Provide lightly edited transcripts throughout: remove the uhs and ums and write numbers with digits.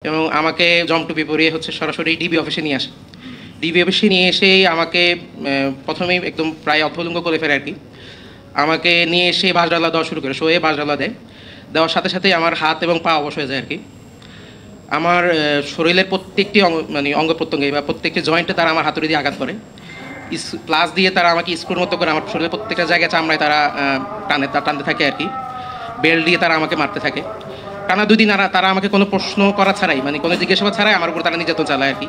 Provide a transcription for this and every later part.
এবং আমাকে জমটুপি পরিয়ে সরাসরি ডিবি অফিসে নিয়ে আসে। ডিবি অফিসে নিয়ে এসে আমাকে প্রথমেই একদম প্রায় অর্ধলঙ্গ করে ফেলে আর কি। আমাকে নিয়ে এসে বাঁশডালা দেওয়া শুরু করে, শোয়ে বাঁশডালা দেওয়ার সাথে সাথেই আমার হাত এবং পা অবশ হয়ে যায় আর কি। আমার শরীরের প্রত্যেকটি অঙ্গ প্রত্যঙ্গে বা প্রত্যেকটি জয়েন্টে তারা আমার হাতুড়ি দিয়ে আঘাত করে। প্লাস দিয়ে তারা আমাকে স্ক্রুর মতো করে আমার শরীরের প্রত্যেকটা জায়গায় চামড়ায় তারা টানতে থাকে আর কি। বেল্ট দিয়ে তারা আমাকে মারতে থাকে। টানা 2 দিন তারা আমাকে কোনো প্রশ্ন করা ছাড়াই, কোনো জিজ্ঞাসাবাদ ছাড়াই আমার উপর তারা নির্যাতন চালায় আর কি।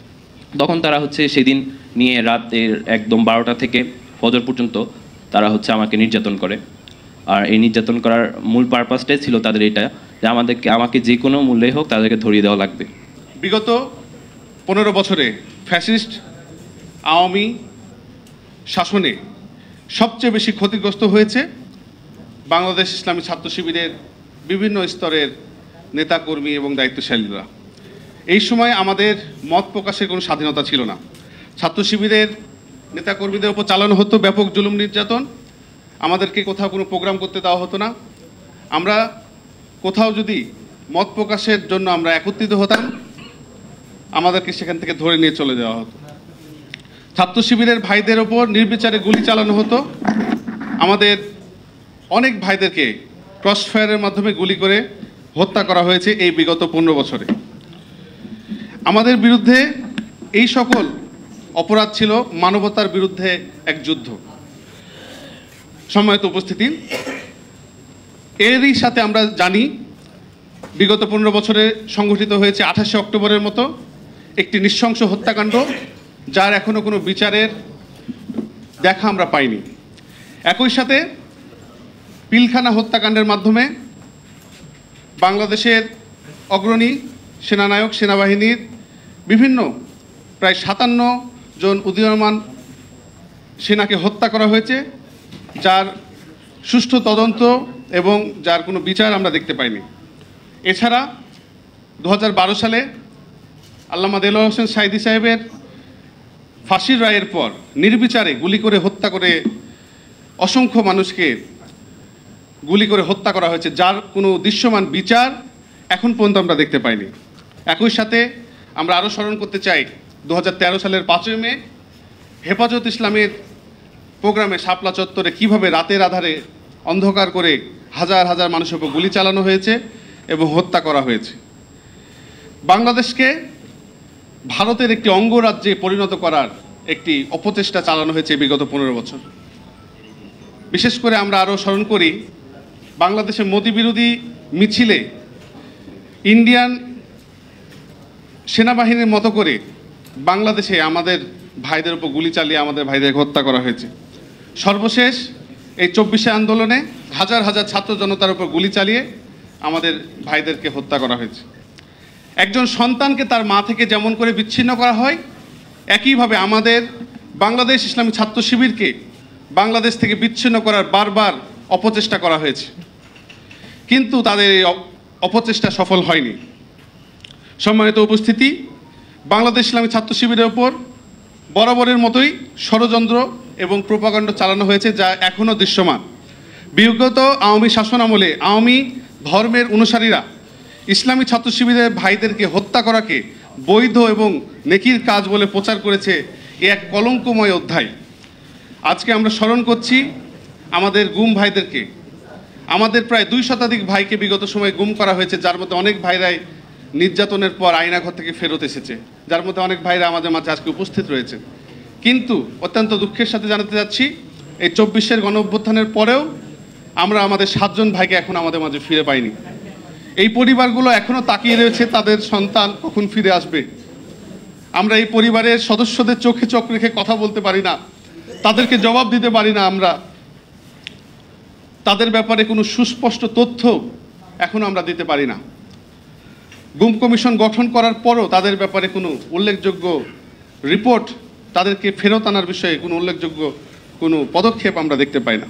তখন তারা সেদিন নিয়ে রাতের একদম 12টা থেকে ফজর পর্যন্ত তারা আমাকে নির্যাতন করে। আর এই নির্যাতন করার মূল পারপাসটাই ছিল তাদের এটা, যে আমাকে যে কোনো মূল্যে হোক তাদেরকে ধরিয়ে দেওয়া লাগবে। বিগত 15 বছরে ফ্যাসিস্ট আওয়ামী শাসনে সবচেয়ে বেশি ক্ষতিগ্রস্ত হয়েছে বাংলাদেশ ইসলামী ছাত্র শিবিরের বিভিন্ন স্তরের নেতাকর্মী এবং দায়িত্বশালীরা। এই সময় আমাদের মত প্রকাশের কোনো স্বাধীনতা ছিল না। ছাত্র শিবিরের নেতাকর্মীদের উপর চালানো হতো ব্যাপক জুলুম নির্যাতন। আমাদেরকে কোথাও কোনো প্রোগ্রাম করতে দেওয়া হতো না। আমরা কোথাও যদি মত প্রকাশের জন্য আমরা একত্রিত হতাম, আমাদেরকে সেখান থেকে ধরে নিয়ে চলে যাওয়া হতো। ছাত্র শিবিরের ভাইদের ওপর নির্বিচারে গুলি চালানো হতো। আমাদের অনেক ভাইদেরকে ক্রসফায়ারের মাধ্যমে গুলি করে হত্যা করা হয়েছে এই বিগত 15 বছরে। আমাদের বিরুদ্ধে এই সকল অপরাধ ছিল মানবতার বিরুদ্ধে এক যুদ্ধ। সম্মানিত উপস্থিতি, এরই সাথে আমরা জানি বিগত 15 বছরে সংঘটিত হয়েছে 28শে অক্টোবরের মতো একটি নৃশংস হত্যাকাণ্ড, যার এখনো কোনো বিচারের দেখা আমরা পাইনি। একই সাথে পিলখানা হত্যাকাণ্ডের মাধ্যমে বাংলাদেশের অগ্রণী সেনানায়ক, সেনাবাহিনীর বিভিন্ন প্রায় 57 জন উদীয়মান সেনাকে হত্যা করা হয়েছে, যার সুষ্ঠু তদন্ত এবং যার কোনো বিচার আমরা দেখতে পাইনি। এছাড়া 2012 সালে আল্লামা দেলোয়ার হোসেন সাঈদী সাহেবের ফাঁসির রায়ের পর নির্বিচারে গুলি করে হত্যা করে অসংখ্য মানুষকে গুলি করে হত্যা করা হয়েছে, যার কোনো দৃশ্যমান বিচার এখন পর্যন্ত আমরা দেখতে পাইনি। একই সাথে আমরা আরও স্মরণ করতে চাই 2013 সালের 5ই মে হেফাজত ইসলামের প্রোগ্রামে শাপলা চত্বরে কীভাবে রাতের আধারে অন্ধকার করে হাজার হাজার মানুষের উপর গুলি চালানো হয়েছে এবং হত্যা করা হয়েছে। বাংলাদেশকে ভারতের একটি অঙ্গরাজ্যে পরিণত করার একটি অপচেষ্টা চালানো হয়েছে বিগত 15 বছর। বিশেষ করে আমরা আরও স্মরণ করি বাংলাদেশের মোদি বিরোধী মিছিলে ইন্ডিয়ান সেনাবাহিনীর মতো করে বাংলাদেশে আমাদের ভাইদের উপর গুলি চালিয়ে আমাদের ভাইদের হত্যা করা হয়েছে। সর্বশেষ এই 24শে আন্দোলনে হাজার হাজার ছাত্র জনতার উপর গুলি চালিয়ে আমাদের ভাইদেরকে হত্যা করা হয়েছে। একজন সন্তানকে তার মা থেকে যেমন করে বিচ্ছিন্ন করা হয়, একইভাবে আমাদের বাংলাদেশ ইসলামী ছাত্র শিবিরকে বাংলাদেশ থেকে বিচ্ছিন্ন করার বারবার অপচেষ্টা করা হয়েছে, কিন্তু তাদের এই অপচেষ্টা সফল হয়নি। সম্মানিত উপস্থিতি, বাংলাদেশ ইসলামী ছাত্র শিবিরের ওপর বরাবরের মতোই ষড়যন্ত্র এবং প্রোপাগান্ড চালানো হয়েছে, যা এখনও দৃশ্যমান। বিগত আওয়ামী শাসন আমলে আওয়ামী ধর্মের অনুসারীরা ইসলামী ছাত্র শিবিরের ভাইদেরকে হত্যা করাকে বৈধ এবং নেকির কাজ বলে প্রচার করেছে। এ এক কলঙ্কময় অধ্যায়। আজকে আমরা স্মরণ করছি আমাদের গুম ভাইদেরকে। আমাদের প্রায় 2 শতাধিক ভাইকে বিগত সময়ে গুম করা হয়েছে, যার মধ্যে অনেক ভাইরাই নির্যাতনের পর আয়নাঘর থেকে ফেরত এসেছে, যার মধ্যে অনেক ভাইরা আমাদের মাঝে আজকে উপস্থিত রয়েছে। কিন্তু অত্যন্ত দুঃখের সাথে জানাতে যাচ্ছি, এই 24-এর গণ অভ্যুত্থানের পরেও আমরা আমাদের 7 জন ভাইকে এখন আমাদের মাঝে ফিরে পাইনি। এই পরিবারগুলো এখনও তাকিয়ে রয়েছে তাদের সন্তান কখন ফিরে আসবে। আমরা এই পরিবারের সদস্যদের চোখে চোখ রেখে কথা বলতে পারি না, তাদেরকে জবাব দিতে পারি না। আমরা তাদের ব্যাপারে কোনো সুস্পষ্ট তথ্য এখনও আমরা দিতে পারি না। গুম কমিশন গঠন করার পরও তাদের ব্যাপারে কোনো উল্লেখযোগ্য রিপোর্ট, তাদেরকে ফেরত আনার বিষয়ে কোনো উল্লেখযোগ্য কোনো পদক্ষেপ আমরা দেখতে পাই না।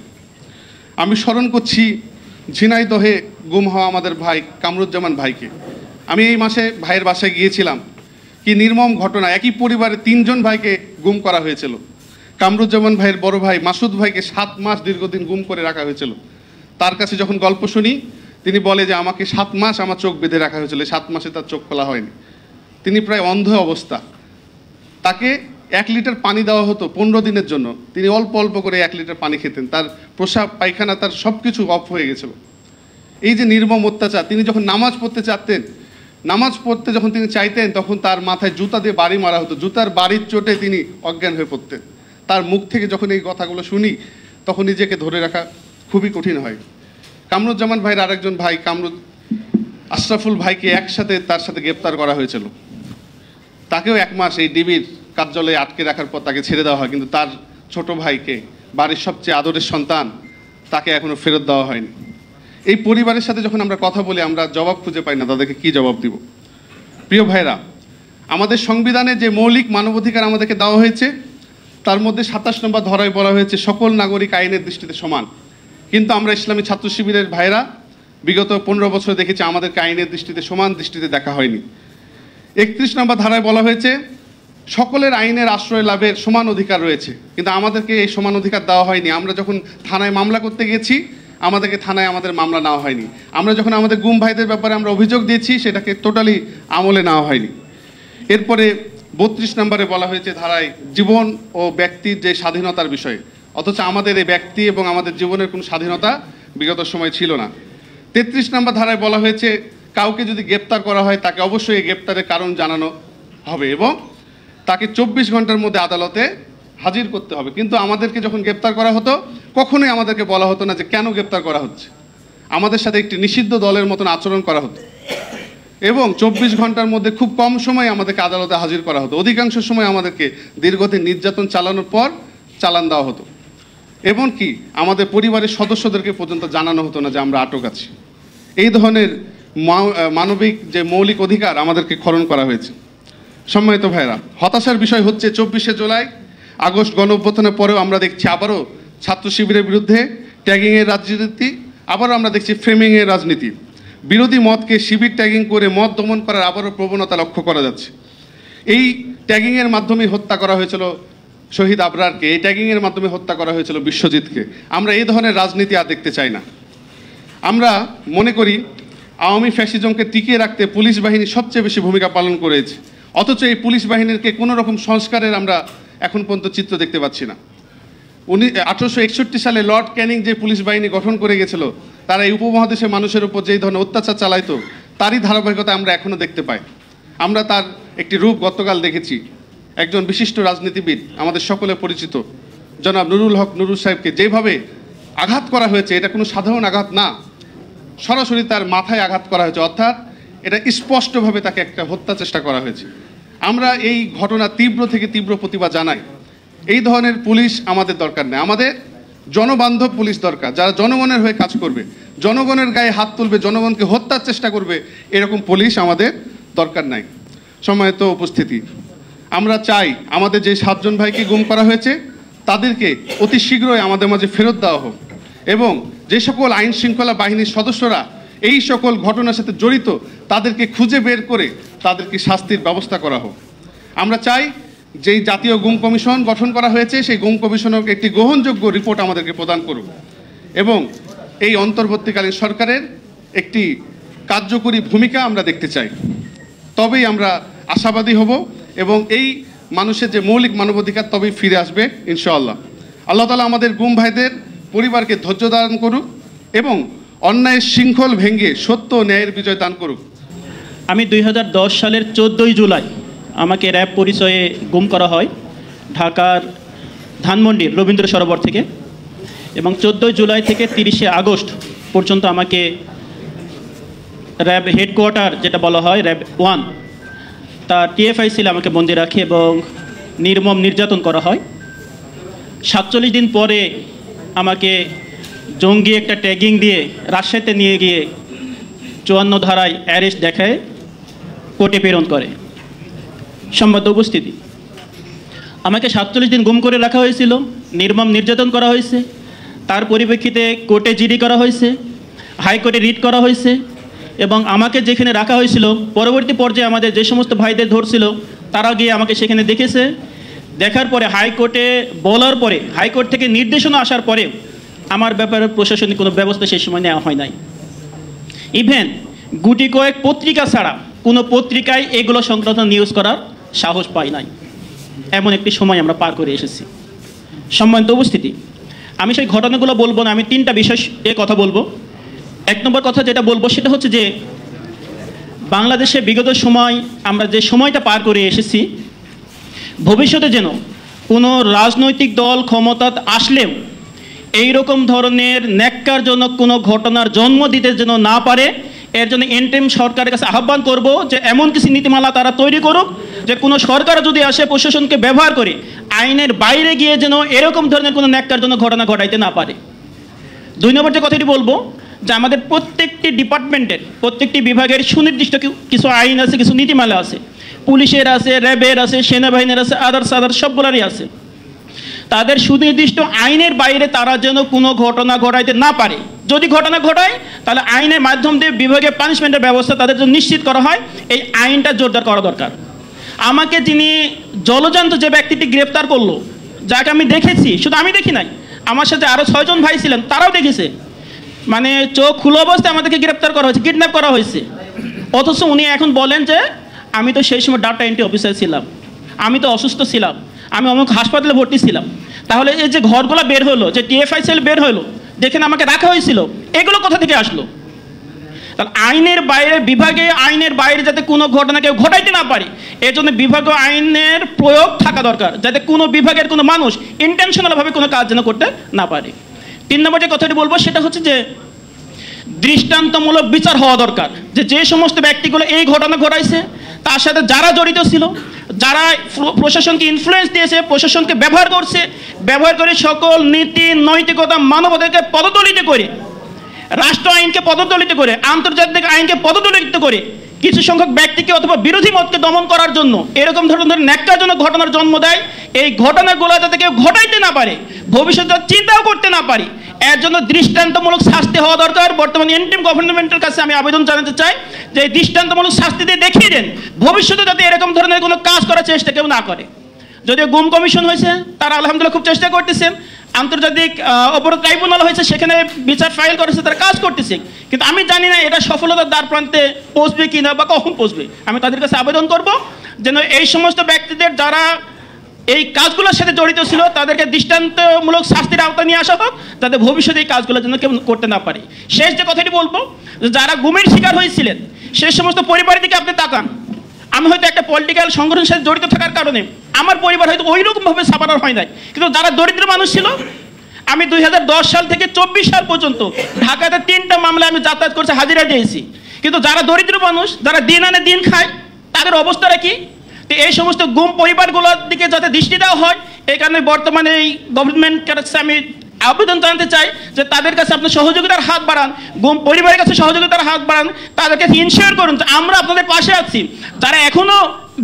আমি স্মরণ করছি ঝিনাইদহে গুম হওয়া আমাদের ভাই কামরুজ্জামান ভাইকে। আমি এই মাসে ভাইয়ের বাসায় গিয়েছিলাম। কি নির্মম ঘটনা! একই পরিবারে 3 জন ভাইকে গুম করা হয়েছিল। কামরুজ্জামান ভাইয়ের বড় ভাই মাসুদ ভাইকে 7 মাস দীর্ঘদিন গুম করে রাখা হয়েছিল। তার কাছে যখন গল্প শুনি, তিনি বলে যে আমাকে 7 মাস আমার চোখ বেঁধে রাখা হয়েছিল, 7 মাসে তার চোখ খোলা হয়নি। তিনি প্রায় অন্ধ অবস্থা, তাকে 1 লিটার পানি দেওয়া হতো 15 দিনের জন্য। তিনি অল্প অল্প করে 1 লিটার পানি খেতেন, তার প্রসাব পায়খানা তার সব কিছু অফ হয়ে গেছিল। এই যে নির্মম অত্যাচার, তিনি যখন নামাজ পড়তে চাইতেন, নামাজ পড়তে যখন তিনি চাইতেন, তখন তার মাথায় জুতা দিয়ে বাড়ি মারা হতো, জুতার বাড়ির চোটে তিনি অজ্ঞান হয়ে পড়তেন। তার মুখ থেকে যখন এই কথাগুলো শুনি, তখন নিজেকে ধরে রাখা খুবই কঠিন হয়। কামরুজ্জামান ভাইয়ের আরেকজন ভাই আশরাফুল ভাইকে একসাথে তার সাথে গ্রেপ্তার করা হয়েছিল। তাকেও 1 মাস এই ডিবির কার্যালয়ে আটকে রাখার পর তাকে ছেড়ে দেওয়া হয়, কিন্তু তার ছোট ভাইকে, বাড়ির সবচেয়ে আদরের সন্তান, তাকে এখনো ফেরত দেওয়া হয়নি। এই পরিবারের সাথে যখন আমরা কথা বলি, আমরা জবাব খুঁজে পাই না, তাদেরকে কি জবাব দিব? প্রিয় ভাইরা, আমাদের সংবিধানে যে মৌলিক মানবাধিকার আমাদেরকে দেওয়া হয়েছে, তার মধ্যে 27 নম্বর ধারায় বলা হয়েছে সকল নাগরিক আইনের দৃষ্টিতে সমান। কিন্তু আমরা ইসলামী ছাত্র শিবিরের ভাইরা বিগত 15 বছর দেখেছি আমাদেরকে আইনের দৃষ্টিতে সমান দৃষ্টিতে দেখা হয়নি। 31 নম্বর ধারায় বলা হয়েছে সকলের আইনের আশ্রয় লাভের সমান অধিকার রয়েছে, কিন্তু আমাদেরকে এই সমান অধিকার দেওয়া হয়নি। আমরা যখন থানায় মামলা করতে গেছি, আমাদেরকে থানায় আমাদের মামলা নেওয়া হয়নি। আমরা যখন আমাদের গুম ভাইদের ব্যাপারে আমরা অভিযোগ দিয়েছি, সেটাকে টোটালি আমলে নেওয়া হয়নি। এরপরে 32 নম্বরে বলা হয়েছে ধারায় জীবন ও ব্যক্তির যে স্বাধীনতার বিষয়ে, অথচ আমাদের এই ব্যক্তি এবং আমাদের জীবনের কোনো স্বাধীনতা বিগত সময় ছিল না। 33 নম্বর ধারায় বলা হয়েছে কাউকে যদি গ্রেপ্তার করা হয়, তাকে অবশ্যই এই গ্রেপ্তারের কারণ জানানো হবে এবং তাকে 24 ঘন্টার মধ্যে আদালতে হাজির করতে হবে। কিন্তু আমাদেরকে যখন গ্রেপ্তার করা হতো, কখনোই আমাদেরকে বলা হতো না যে কেন গ্রেপ্তার করা হচ্ছে। আমাদের সাথে একটি নিষিদ্ধ দলের মতন আচরণ করা হতো এবং 24 ঘন্টার মধ্যে খুব কম সময় আমাদেরকে আদালতে হাজির করা হতো। অধিকাংশ সময় আমাদেরকে দীর্ঘদিন নির্যাতন চালানোর পর চালান দেওয়া হতো। এমনকি আমাদের পরিবারের সদস্যদেরকে পর্যন্ত জানানো হতো না যে আমরা আটক আছি। এই ধরনের মানবিক যে মৌলিক অধিকার আমাদেরকে খর্ব করা হয়েছে। সম্মানিত ভাইরা, হতাশার বিষয় হচ্ছে 24শে জুলাই আগস্ট গণঅভ্যুত্থানের পরেও আমরা দেখছি আবারও ছাত্র শিবিরের বিরুদ্ধে ট্যাগিংয়ের রাজনীতি, আবারও আমরা দেখছি ফ্রেমিংয়ের রাজনীতি। বিরোধী মতকে শিবির ট্যাগিং করে মত দমন করার আবারও প্রবণতা লক্ষ্য করা যাচ্ছে। এই ট্যাগিংয়ের মাধ্যমে হত্যা করা হয়েছিল শহীদ আবরারকে, এই ট্যাগিংয়ের মাধ্যমে হত্যা করা হয়েছিল বিশ্বজিৎকে। আমরা এই ধরনের রাজনীতি আর দেখতে চাই না। আমরা মনে করি আওয়ামী ফ্যাসিজমকে টিকিয়ে রাখতে পুলিশ বাহিনী সবচেয়ে বেশি ভূমিকা পালন করেছে, অথচ এই পুলিশ বাহিনীকে কোনো রকম সংস্কারের আমরা এখন পর্যন্ত চিত্র দেখতে পাচ্ছি না। 1861 সালে লর্ড ক্যানিং যে পুলিশ বাহিনী গঠন করে গেছিল, তারা এই উপমহাদেশের মানুষের উপর যেই ধরনের অত্যাচার চালাইতো, তারই ধারাবাহিকতা আমরা এখনও দেখতে পাই। আমরা তার একটি রূপ গতকাল দেখেছি। একজন বিশিষ্ট রাজনীতিবিদ, আমাদের সকলে পরিচিত জনাব নুরুল হক নুরুল সাহেবকে যেভাবে আঘাত করা হয়েছে, এটা কোনো সাধারণ আঘাত না, সরাসরি তার মাথায় আঘাত করা হয়েছে, অর্থাৎ এটা স্পষ্টভাবে তাকে একটা হত্যা চেষ্টা করা হয়েছে। আমরা এই ঘটনা তীব্র থেকে তীব্র প্রতিবাদ জানাই। এই ধরনের পুলিশ আমাদের দরকার নেই, আমাদের জনবান্ধব পুলিশ দরকার, যারা জনগণের হয়ে কাজ করবে, জনগণের গায়ে হাত তুলবে, জনগণকে হত্যার চেষ্টা করবে, এরকম পুলিশ আমাদের দরকার নাই। সম্মানিত উপস্থিতি, আমরা চাই আমাদের যে 7 জন ভাইকে গুম করা হয়েছে, তাদেরকে অতি শীঘ্রই আমাদের মাঝে ফেরত দেওয়া হোক এবং যে সকল আইন শৃঙ্খলা বাহিনীর সদস্যরা এই সকল ঘটনার সাথে জড়িত, তাদেরকে খুঁজে বের করে তাদেরকে শাস্তির ব্যবস্থা করা হোক। আমরা চাই যেই জাতীয় গুম কমিশন গঠন করা হয়েছে, সেই গুম কমিশনের একটি গ্রহণযোগ্য রিপোর্ট আমাদেরকে প্রদান করুক এবং এই অন্তর্বর্তীকালীন সরকারের একটি কার্যকরী ভূমিকা আমরা দেখতে চাই। তবেই আমরা আশাবাদী হব এবং এই মানুষের যে মৌলিক মানবাধিকার তবেই ফিরে আসবে ইনশাআল্লাহ। আল্লাহ তাআলা আমাদের গুম ভাইদের পরিবারকে ধৈর্য দান করুক এবং অন্যায়ের শৃঙ্খল ভেঙে সত্য ও ন্যায়ের বিজয় দান করুক। আমি 2010 সালের 14ই জুলাই আমাকে র্যাব পরিচয়ে গুম করা হয় ঢাকার ধানমন্ডির রবীন্দ্র সরোবর থেকে, এবং 14 জুলাই থেকে 30শে আগস্ট পর্যন্ত আমাকে র্যাব হেডকোয়ার্টার যেটা বলা হয় র্যাব 1 তার TFI সেলে আমাকে বন্দি রাখে এবং নির্মম নির্যাতন করা হয়। 47 দিন পরে আমাকে জঙ্গি একটা ট্যাগিং দিয়ে রাজশাহীতে নিয়ে গিয়ে 54 ধারায় অ্যারেস্ট দেখায় কোর্টে প্রেরণ করে। সম্মানিত উপস্থিতি, আমাকে 47 দিন গুম করে রাখা হয়েছিল, নির্মম নির্যাতন করা হয়েছে, তার পরিপ্রেক্ষিতে কোর্টে জিডি করা হয়েছে, হাইকোর্টে রিট করা হয়েছে এবং আমাকে যেখানে রাখা হয়েছিল পরবর্তী পর্যায়ে আমাদের যে সমস্ত ভাইদের ধরছিল তারা গিয়ে আমাকে সেখানে দেখেছে। দেখার পরে হাইকোর্টে বলার পরে, হাইকোর্ট থেকে নির্দেশনা আসার পরে আমার ব্যাপারে প্রশাসনিক কোনো ব্যবস্থা সেই সময় নেওয়া হয় নাই। ইভেন গুটি কয়েক পত্রিকা ছাড়া কোনো পত্রিকায় এগুলো সংক্রান্ত নিউজ করার সাহস পাই নাই। এমন একটি সময় আমরা পার করে এসেছি। সম্মানিত উপস্থিতি, আমি সেই ঘটনাগুলো বলবো না, আমি 3টা বিষয় এ কথা বলবো। 1 নম্বর কথা যেটা বলবো সেটা হচ্ছে যে বাংলাদেশে বিগত সময় আমরা যে সময়টা পার করে এসেছি, ভবিষ্যতে যেন কোনো রাজনৈতিক দল ক্ষমতা আসলেও এই রকম ধরনের ন্যাক্কারজনক কোনো ঘটনার জন্ম দিতে যেন না পারে, এর জন্য এনটিএম সরকারের কাছে আহ্বান করব যে এমন কিছু নীতিমালা তারা তৈরি করুক যে কোনো সরকার যদি আসে প্রশাসনকে ব্যবহার করে আইনের বাইরে গিয়ে যেন এরকম ধরনের কোনো ন্যাক্কারজনক ঘটনা ঘটাইতে না পারে। 2 নম্বর যে কথাটি বলবো যে আমাদের প্রত্যেকটি ডিপার্টমেন্টের প্রত্যেকটি বিভাগের সুনির্দিষ্ট কিছু আইন আছে, কিছু নীতিমালা আছে। পুলিশের আছে, র্যাবের আছে, সেনাবাহিনীর আছে, আদার্স সবগুলোরই আছে। তাদের সুনির্দিষ্ট আইনের বাইরে তারা যেন কোনো ঘটনা ঘটাইতে না পারে। যদি ঘটনা ঘটায় তাহলে আইনের মাধ্যম দিয়ে বিভাগীয় পানিশমেন্টের ব্যবস্থা তাদের জন্য নিশ্চিত করা হয়। এই আইনটা জোরদার করা দরকার। আমাকে যিনি জলজান্ত যে ব্যক্তিটি গ্রেপ্তার করলো, যাকে আমি দেখেছি, শুধু আমি দেখি নাই, আমার সাথে আরও 6 জন ভাই ছিলেন, তারাও দেখেছে। মানে চোখ খুলে অবস্থায় আমাদেরকে গ্রেপ্তার করা হয়েছে, কিডন্যাপ করা হয়েছে। অথচ উনি এখন বলেন যে আমি তো সেই সময় ডাটা এন্ট্রি অফিসার ছিলাম, আমি তো অসুস্থ ছিলাম, আমি অমুক হাসপাতালে ভর্তি ছিলাম। তাহলে এই যে ঘরগুলো বের হলো, যে টিএফআই সেল বের হলো, যেখানে আমাকে রাখা হয়েছিল, এগুলো কোথা থেকে আসলো? তাহলে আইনের বাইরে, বিভাগে আইনের বাইরে যাতে কোনো ঘটনা কেউ ঘটাইতে না পারে, এর জন্য বিভাগীয় আইনের প্রয়োগ থাকা দরকার, যাতে কোনো বিভাগের কোনো মানুষ ইন্টেনশনালভাবে কোনো কাজ যেন করতে না পারে। 3 নম্বর যে কথাটি বলবো সেটা হচ্ছে যে দৃষ্টান্তমূলক বিচার হওয়া দরকার। যে সমস্ত ব্যক্তিগুলো এই ঘটনা ঘটাইছে, তার সাথে যারা জড়িত ছিল, যারা প্রশাসনকে ইনফ্লুয়েন্স দিয়েছে, প্রশাসনকে ব্যবহার করছে, ব্যবহার করে সকল নীতি নৈতিকতা মানবতাকে পদদলিত করে, রাষ্ট্র আইনকে পদদলিত করে, আন্তর্জাতিক আইনকে পদদলিত করে কিছু সংখ্যক ব্যক্তিকে অথবা বিরোধী মতকে দমন করার জন্য এরকম ধরনের ন্যাক্কারজনক ঘটনার জন্ম দেয়। এই ঘটনাগুলো যাতে কেউ ঘটাইতে না পারে, ভবিষ্যতে চিন্তাও করতে না পারে, এর জন্য দৃষ্টান্তমূলক শাস্তি হওয়া দরকার। বর্তমানে এনটিএম গভর্নমেন্টের কাছে আমি আবেদন জানাতে চাই যে এই দৃষ্টান্তমূলক শাস্তি দিয়ে দেখিয়ে দেন, ভবিষ্যতে যাতে এরকম ধরনের কোনো কাজ করার চেষ্টা কেউ না করে। যদিও গুম কমিশন হয়েছে, তারা আলহামদুলিল্লাহ খুব চেষ্টা করতেছেন। আন্তর্জাতিক অপরাধ ট্রাইব্যুনাল হয়েছে, সেখানে বিচার ফাইল করেছে, তারা কাজ করতেছে। কিন্তু আমি জানি না এটা সফলতার দ্বার প্রান্তে পৌঁছবে কি না বা কখন পৌঁছবে। আমি তাদের কাছে আবেদন করব যেন এই সমস্ত ব্যক্তিদের যারা এই কাজগুলোর সাথে জড়িত ছিল তাদেরকে দৃষ্টান্তমূলক শাস্তির আওতায় নিয়ে আসা হোক, যাতে ভবিষ্যতে এই কাজগুলো যেন কেউ করতে না পারে। শেষ যে কথাটি বলবো, যারা গুমের শিকার হয়েছিলেন সেই সমস্ত পরিবারের দিকে আপনি তাকান। আমি হয়তো একটা পলিটিক্যাল সংগঠনের সাথে জড়িত থাকার কারণে আমার পরিবার হয়তো ওই রকমভাবে সাপারার হয় নাই, কিন্তু যারা দরিদ্র মানুষ ছিল, আমি 2010 সাল থেকে 24 সাল পর্যন্ত ঢাকাতে 3টা মামলায় আমি যাতায়াত করছি, হাজিরা দিয়েছি। কিন্তু যারা দরিদ্র মানুষ, যারা দিন আনে দিন খায়, তাদের অবস্থাটা কি? তো এই সমস্ত গুম পরিবারগুলোর দিকে যাতে দৃষ্টি দেওয়া হয়, এই কারণে বর্তমানে এই গভর্নমেন্টের কাছে আমি আবেদন জানাতে চাই যে তাদের কাছে আপনি সহযোগিতার হাত বাড়ান, গুম পরিবারের কাছে সহযোগিতার হাত বাড়ান, তাদেরকে ইনশিওর করুন যে আমরা আপনাদের পাশে আছি। যারা এখনো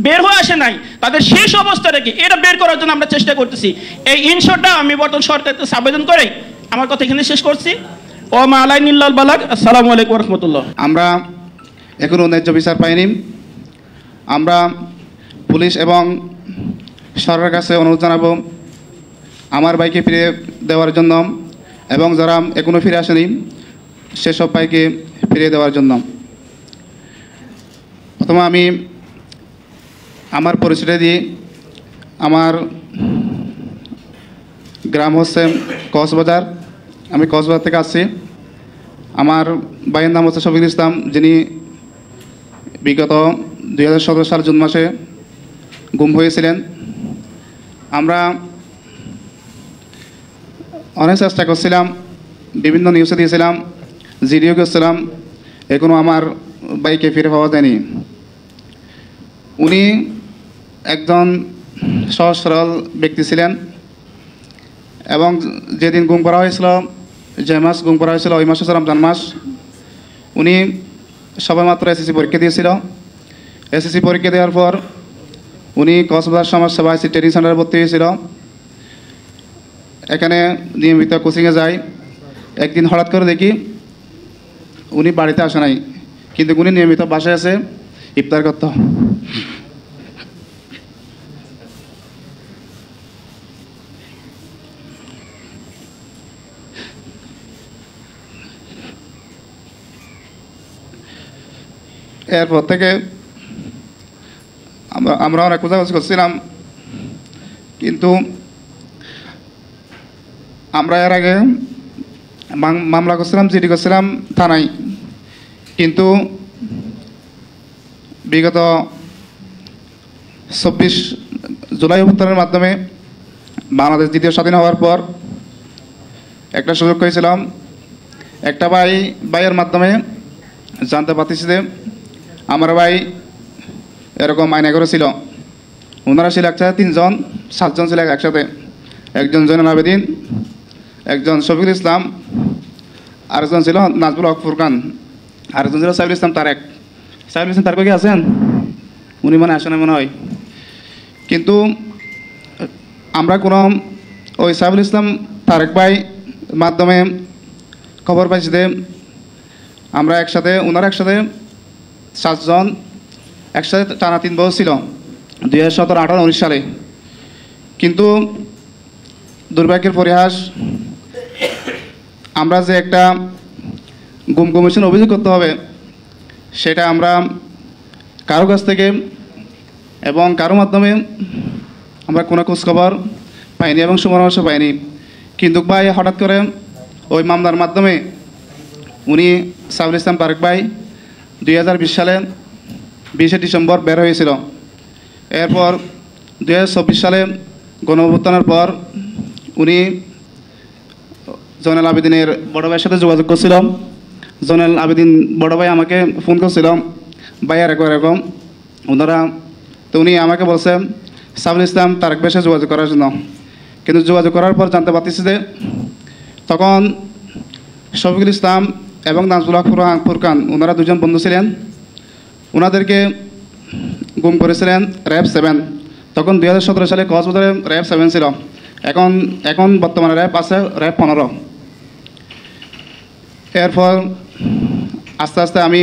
বের হয়ে আসে নাই, তাদের শেষ অবস্থা রেখে এটা বের করার জন্য আমরা চেষ্টা করতেছি। এই ইনশিওরটা আমি বর্তমান সরকারের কাছে আবেদন করে আমার কথা এখানে শেষ করছি। ওমা আলাইনিল্লাল বালাগ। আসসালামু আলাইকুম ওয়া রাহমাতুল্লাহ। আমরা এখনও ন্যায্য বিচার পাইনি। আমরা পুলিশ এবং সরকারের কাছে অনুরোধ জানাবো আমার ভাইকে ফিরে দেওয়ার জন্য, এবং যারা এখনও ফিরে আসেনি সেসব ভাইকে ফিরিয়ে দেওয়ার জন্য। প্রথমে আমি আমার পরিচয় দিই। আমার গ্রাম হচ্ছে কক্সবাজার, আমি কক্সবাজার থেকে আসছি। আমার ভাইয়ের নাম হচ্ছে শফিকুল ইসলাম, যিনি বিগত 2017 সাল জুন মাসে গুম হয়েছিলেন। আমরা অনেক চেষ্টা করছিলাম, বিভিন্ন নিউজে দিয়েছিলাম, জিডিও করছিলাম, এখনও আমার ভাইকে ফিরে পাওয়া যায়নি। উনি একজন সহজ সরল ব্যক্তি ছিলেন, এবং যেদিন গুম করা হয়েছিল, যে মাস গুম করা হয়েছিল ওই মাস হচ্ছে রমজান মাস। উনি সবেমাত্র এসএসসি পরীক্ষা দিয়েছিল। এসএসসি পরীক্ষা দেওয়ার পর উনি কক্সবাজার সমাজসেবা আইসি ট্রেনিং সেন্টারে ভর্তি হয়েছিল। এখানে নিয়মিত কোচিংয়ে যায়। একদিন হঠাৎ করে দেখি উনি বাড়িতে আসে নাই, কিন্তু উনি নিয়মিত বাসায় আছে ইফতার করত। এরপর থেকে আমরা অনেক খোঁজাখুঁজি করছিলাম, কিন্তু আমরা এর আগে মামলা করছিলাম, জিডি করছিলাম থানায়, কিন্তু বিগত 24 জুলাই অভ্যুত্থানের মাধ্যমে বাংলাদেশ দ্বিতীয় স্বাধীন হওয়ার পর একটা সুযোগ পেয়েছিলাম। একটা ভাইয়ের মাধ্যমে জানতে পারতেছি যে আমার ভাই এরকম আইনা করেছিল। ওনারা ছিল একসাথে 3 জন, 7 জন ছিল একসাথে। একজন জয়নুল আবেদিন, একজন শফিকুল ইসলাম, আরেকজন ছিল নাজবুল হক ফুরকান, আরেকজন ছিল সাইফুল ইসলাম তারেক। সাইফুল ইসলাম তারেক কি আছেন? উনি মানে আসেন মনে হয়। কিন্তু আমরা কোনো ওই সাইফুল ইসলাম তারেক ভাই মাধ্যমে খবর পাইছি যে আমরা একসাথে, ওনারা একসাথে 7 জন একসাথে টানা 3 বছর ছিল 2017, 18, 19 সালে। কিন্তু দুর্ভাগ্যের পরিহাস, আমরা যে একটা গুম কমিশন অভিযোগ করতে হবে, সেটা আমরা কারো কাছ থেকে এবং কারো মাধ্যমে আমরা কোনো খোঁজখবর পাইনি এবং সুপরামর্শ পাইনি। কিন্তু ভাই হঠাৎ করে ওই মামলার মাধ্যমে উনি সাইফুল ইসলাম তারেক ভাই 2020 সালে 20শে ডিসেম্বর বের হয়েছিল। এরপর 2024 সালে গণঅভ্যুত্থানের পর উনি জয়নুল আবেদিনের বড় ভাইয়ের সাথে যোগাযোগ করছিলাম। জয়নুল আবেদিন বড় ভাই আমাকে ফোন করছিলাম, ভাই এরকম ওনারা, তো উনি আমাকে বলছেন সাইফুল ইসলাম তারেক ভাইয়ের সাথে যোগাযোগ করার জন্য। কিন্তু যোগাযোগ করার পর জানতে পারতেছি যে তখন শফিকুল ইসলাম এবং নাজবুল হক ফুরকান ওনারা 2 জন বন্ধু ছিলেন। ওনাদেরকে গুম করেছিলেন র্যাব 7। তখন 2017 সালে কক্সবাজারে র্যাব 7 ছিল। এখন বর্তমানে র্যাব আছে র্যাব 15। এরপর আস্তে আস্তে আমি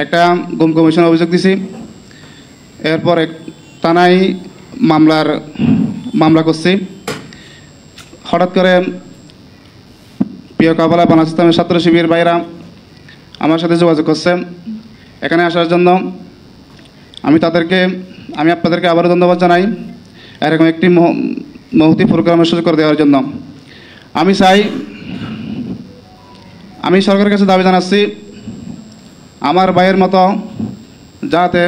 একটা গুম কমিশনের অভিযোগ দিছি। এরপর থানায় মামলা করছি। হঠাৎ করে প্রিয় কাফেলা বাংলাদেশ ইসলামী ছাত্র শিবির ভাইরা আমার সাথে যোগাযোগ করছে এখানে আসার জন্য। আমি আপনাদেরকে আবারও ধন্যবাদ জানাই এরকম একটি মহতি প্রোগ্রামের সুযোগ করে দেওয়ার জন্য। আমি সরকারের কাছে দাবি জানাচ্ছি, আমার ভাইয়ের মতো যাতে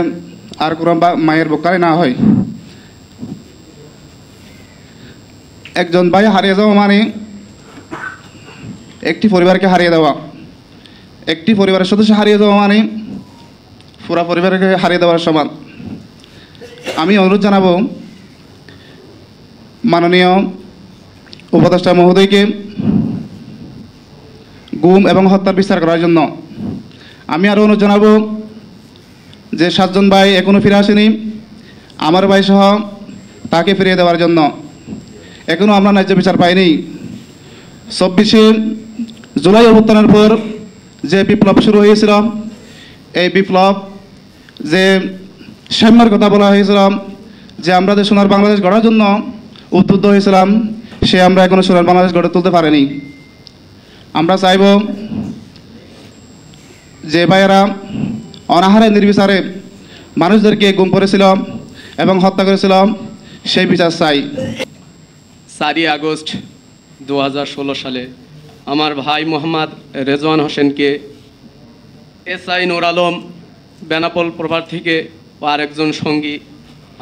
আর কোনো মায়ের বোকারি না হয়। একজন ভাই হারিয়ে যাওয়া মানে একটি পরিবারকে হারিয়ে দেওয়া, একটি পরিবারের সদস্য হারিয়ে যাওয়া মানে পুরা পরিবারকে হারিয়ে দেওয়ার সমান। আমি অনুরোধ জানাবো মাননীয় উপদেষ্টা মহোদয়কে গুম এবং হত্যার বিচার করার জন্য। আমি আরও অনুরোধ জানাবো যে 7 জন ভাই এখনও ফিরে আসেনি, আমার ভাই সহ তাকে ফিরিয়ে দেওয়ার জন্য। এখনও আমরা ন্যায্য বিচার পাইনি। 24শে জুলাই অভ্যুত্থানের পর যে বিপ্লব শুরু হয়েছিল, এই বিপ্লব যে সাম্যের কথা বলা হয়েছিল, যে আমরা যে সোনার বাংলাদেশ গড়ার জন্য উদ্বুদ্ধ হয়েছিলাম, সে আমরা এখনো সোনার বাংলাদেশ গড়ে তুলতে পারিনি। আমরা চাইব যে ভাইয়েরা অনাহারে নির্বিচারে মানুষদেরকে গুম করেছিল এবং হত্যা করেছিল, সেই বিচার চাই। 4 আগস্ট 2016 সালে আমার ভাই মোহাম্মদ রেজওয়ান হোসেনকে এসআই নূর আলম বেনাপোল প্রভার থেকে ও আরেকজন সঙ্গী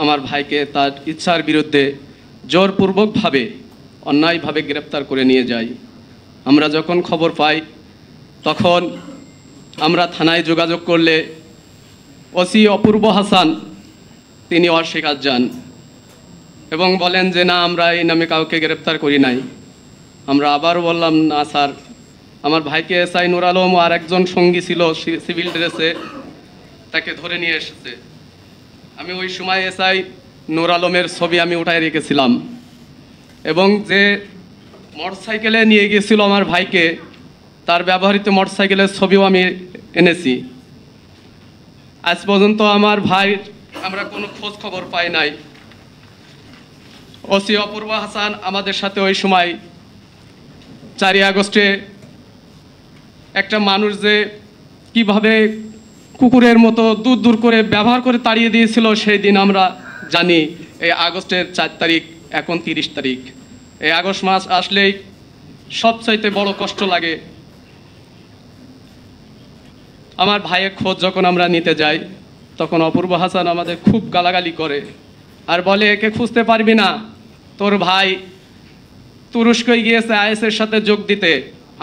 আমার ভাইকে তার ইচ্ছার বিরুদ্ধে জোরপূর্বকভাবে অন্যায়ভাবে গ্রেপ্তার করে নিয়ে যায়। আমরা যখন খবর পাই তখন আমরা থানায় যোগাযোগ করলে ওসি অপূর্ব হাসান তিনি অস্বীকার যান এবং বলেন যে না, আমরা এই নামে কাউকে গ্রেপ্তার করি নাই। আমরা আবার বললাম না স্যার, আমার ভাইকে এসআই নূর আলম আর একজন সঙ্গী ছিল সিভিল ড্রেসে, তাকে ধরে নিয়ে এসেছে। আমি ওই সময় এসআই নূর আলমের ছবি আমি উঠায় রেখেছিলাম এবং যে মোটরসাইকেলে নিয়ে গিয়েছিল আমার ভাইকে তার ব্যবহৃত মোটরসাইকেলের ছবিও আমি এনেছি। আজ পর্যন্ত আমার ভাই আমরা কোনো খোঁজ খবর পাই নাই। ওসি অপূর্ব হাসান আমাদের সাথে ওই সময় 4 আগস্টে একটা মানুষ যে কিভাবে কুকুরের মতো দূর দূর করে ব্যবহার করে তাড়িয়ে দিয়েছিল, সেই দিন আমরা জানি। এই আগস্টের 4 তারিখ, এখন 30 তারিখ। এই আগস্ট মাস আসলেই সবচাইতে বড় কষ্ট লাগে। আমার ভাইয়ের খোঁজ যখন আমরা নিতে যাই, তখন অপূর্ব হাসান আমাদের খুব গালাগালি করে আর বলে, একে খুঁজতে পারবি না, তোর ভাই তুরস্কে গিয়েছে আইএসের সাথে যোগ দিতে,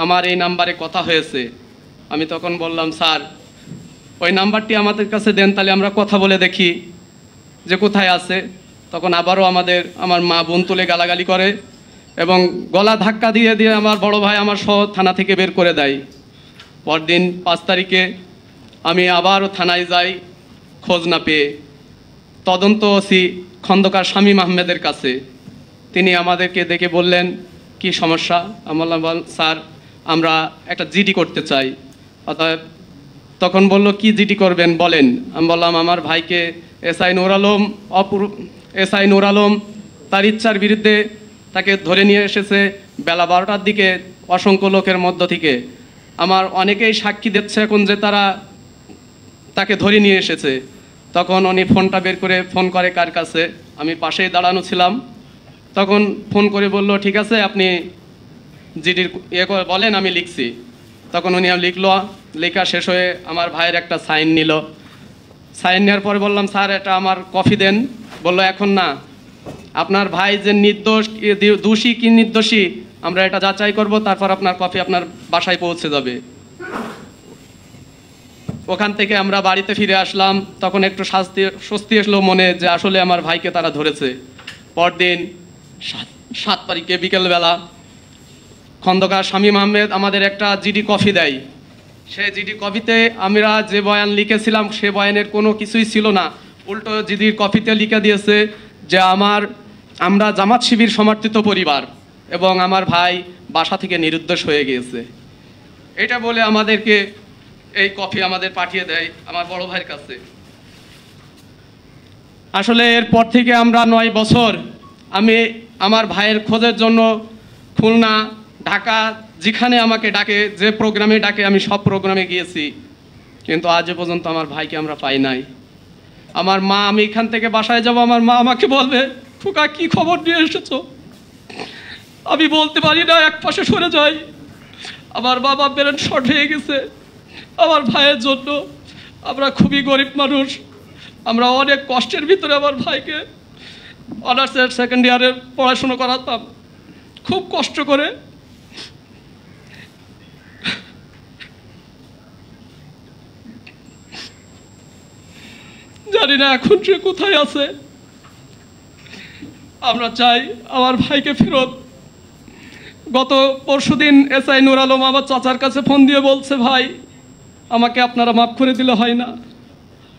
আমার এই নাম্বারে কথা হয়েছে। আমি তখন বললাম, স্যার ওই নাম্বারটি আমাদের কাছে দেন, তাহলে আমরা কথা বলে দেখি যে কোথায় আছে। তখন আবারও আমার মা বোন তুলে গালাগালি করে এবং গলা ধাক্কা দিয়ে দিয়ে আমার বড় ভাই আমার সহ থানা থেকে বের করে দেয়। পরদিন 5 তারিখে আমি আবারও থানায় যাই খোঁজ না পেয়ে। তদন্ত ওসি খন্দকার শামীম আহমেদের কাছে, তিনি আমাদেরকে দেখে বললেন, কি সমস্যা? আমি বললাম, স্যার আমরা একটা জিডি করতে চাই। অতএব তখন বলল, কি জিডি করবেন বলেন। আমি বললাম, আমার ভাইকে এসআই নূর আলম তার ইচ্ছার বিরুদ্ধে তাকে ধরে নিয়ে এসেছে বেলা 12টার দিকে অসংখ্য লোকের মধ্য থেকে। আমার অনেকেই সাক্ষী দিচ্ছে এখন যে তারা তাকে ধরে নিয়ে এসেছে। তখন উনি ফোনটা বের করে ফোন করে কার কাছে, আমি পাশেই দাঁড়ানো ছিলাম। তখন ফোন করে বলল, ঠিক আছে আপনি জিডির করে বলেন, আমি লিখছি। তখন উনি লিখলো, লেখা শেষ হয়ে আমার ভাইয়ের একটা সাইন নিল। সাইন নেওয়ার পরে বললাম, স্যার এটা আমার কপি দেন। বলল, এখন না, আপনার ভাই যে দোষী কি নির্দোষী আমরা এটা যাচাই করব, তারপর আপনার কপি আপনার বাসায় পৌঁছে যাবে। ওখান থেকে আমরা বাড়িতে ফিরে আসলাম। তখন একটু স্বস্তি আসলো মনে যে আসলে আমার ভাইকে তারা ধরেছে। পরদিন 7 তারিখে বিকেলবেলা খন্দকার শামীম আহমেদ আমাদের একটা জিডি কপি দেয়। সেই জিডি কপিতে আমরা যে বয়ান লিখেছিলাম সে বয়ানের কোনো কিছুই ছিল না, উল্টো জিডির কপিতে লিখে দিয়েছে যে আমরা জামাত শিবির সমর্থিত পরিবার এবং আমার ভাই বাসা থেকে নিরুদ্দেশ হয়ে গিয়েছে। এটা বলে আমাদেরকে এই কপি আমাদের পাঠিয়ে দেয় আমার বড় ভাইয়ের কাছে। আসলে এরপর থেকে আমরা 9 বছর আমি আমার ভাইয়ের খোঁজের জন্য খুলনা, ঢাকা যেখানে আমাকে ডাকে, যে প্রোগ্রামে ডাকে আমি সব প্রোগ্রামে গিয়েছি, কিন্তু আজ পর্যন্ত আমার ভাইকে আমরা পাই নাই। আমার মা, আমি এখান থেকে বাসায় যাব, আমার মা আমাকে বলবে, খোকা কি খবর নিয়ে এসেছো? আমি বলতে পারি না, এক পাশে সরে যাই। আমার বাবা ব্রেন শর্ট হয়ে গেছে আমার ভাইয়ের জন্য। আমরা খুবই গরিব মানুষ, আমরা অনেক কষ্টের ভিতরে আমার ভাইকে অনার্সের 2nd ইয়ারে পড়াশুনো করাতাম খুব কষ্ট করে। জানি না এখন সে কোথায় আছে। আমরা চাই আমার ভাইকে ফেরত। গত পরশুদিন এসআই নূর আলম আমার চাচার কাছে ফোন দিয়ে বলছে, ভাই আমাকে আপনারা মাফ করে দিলে হয় না।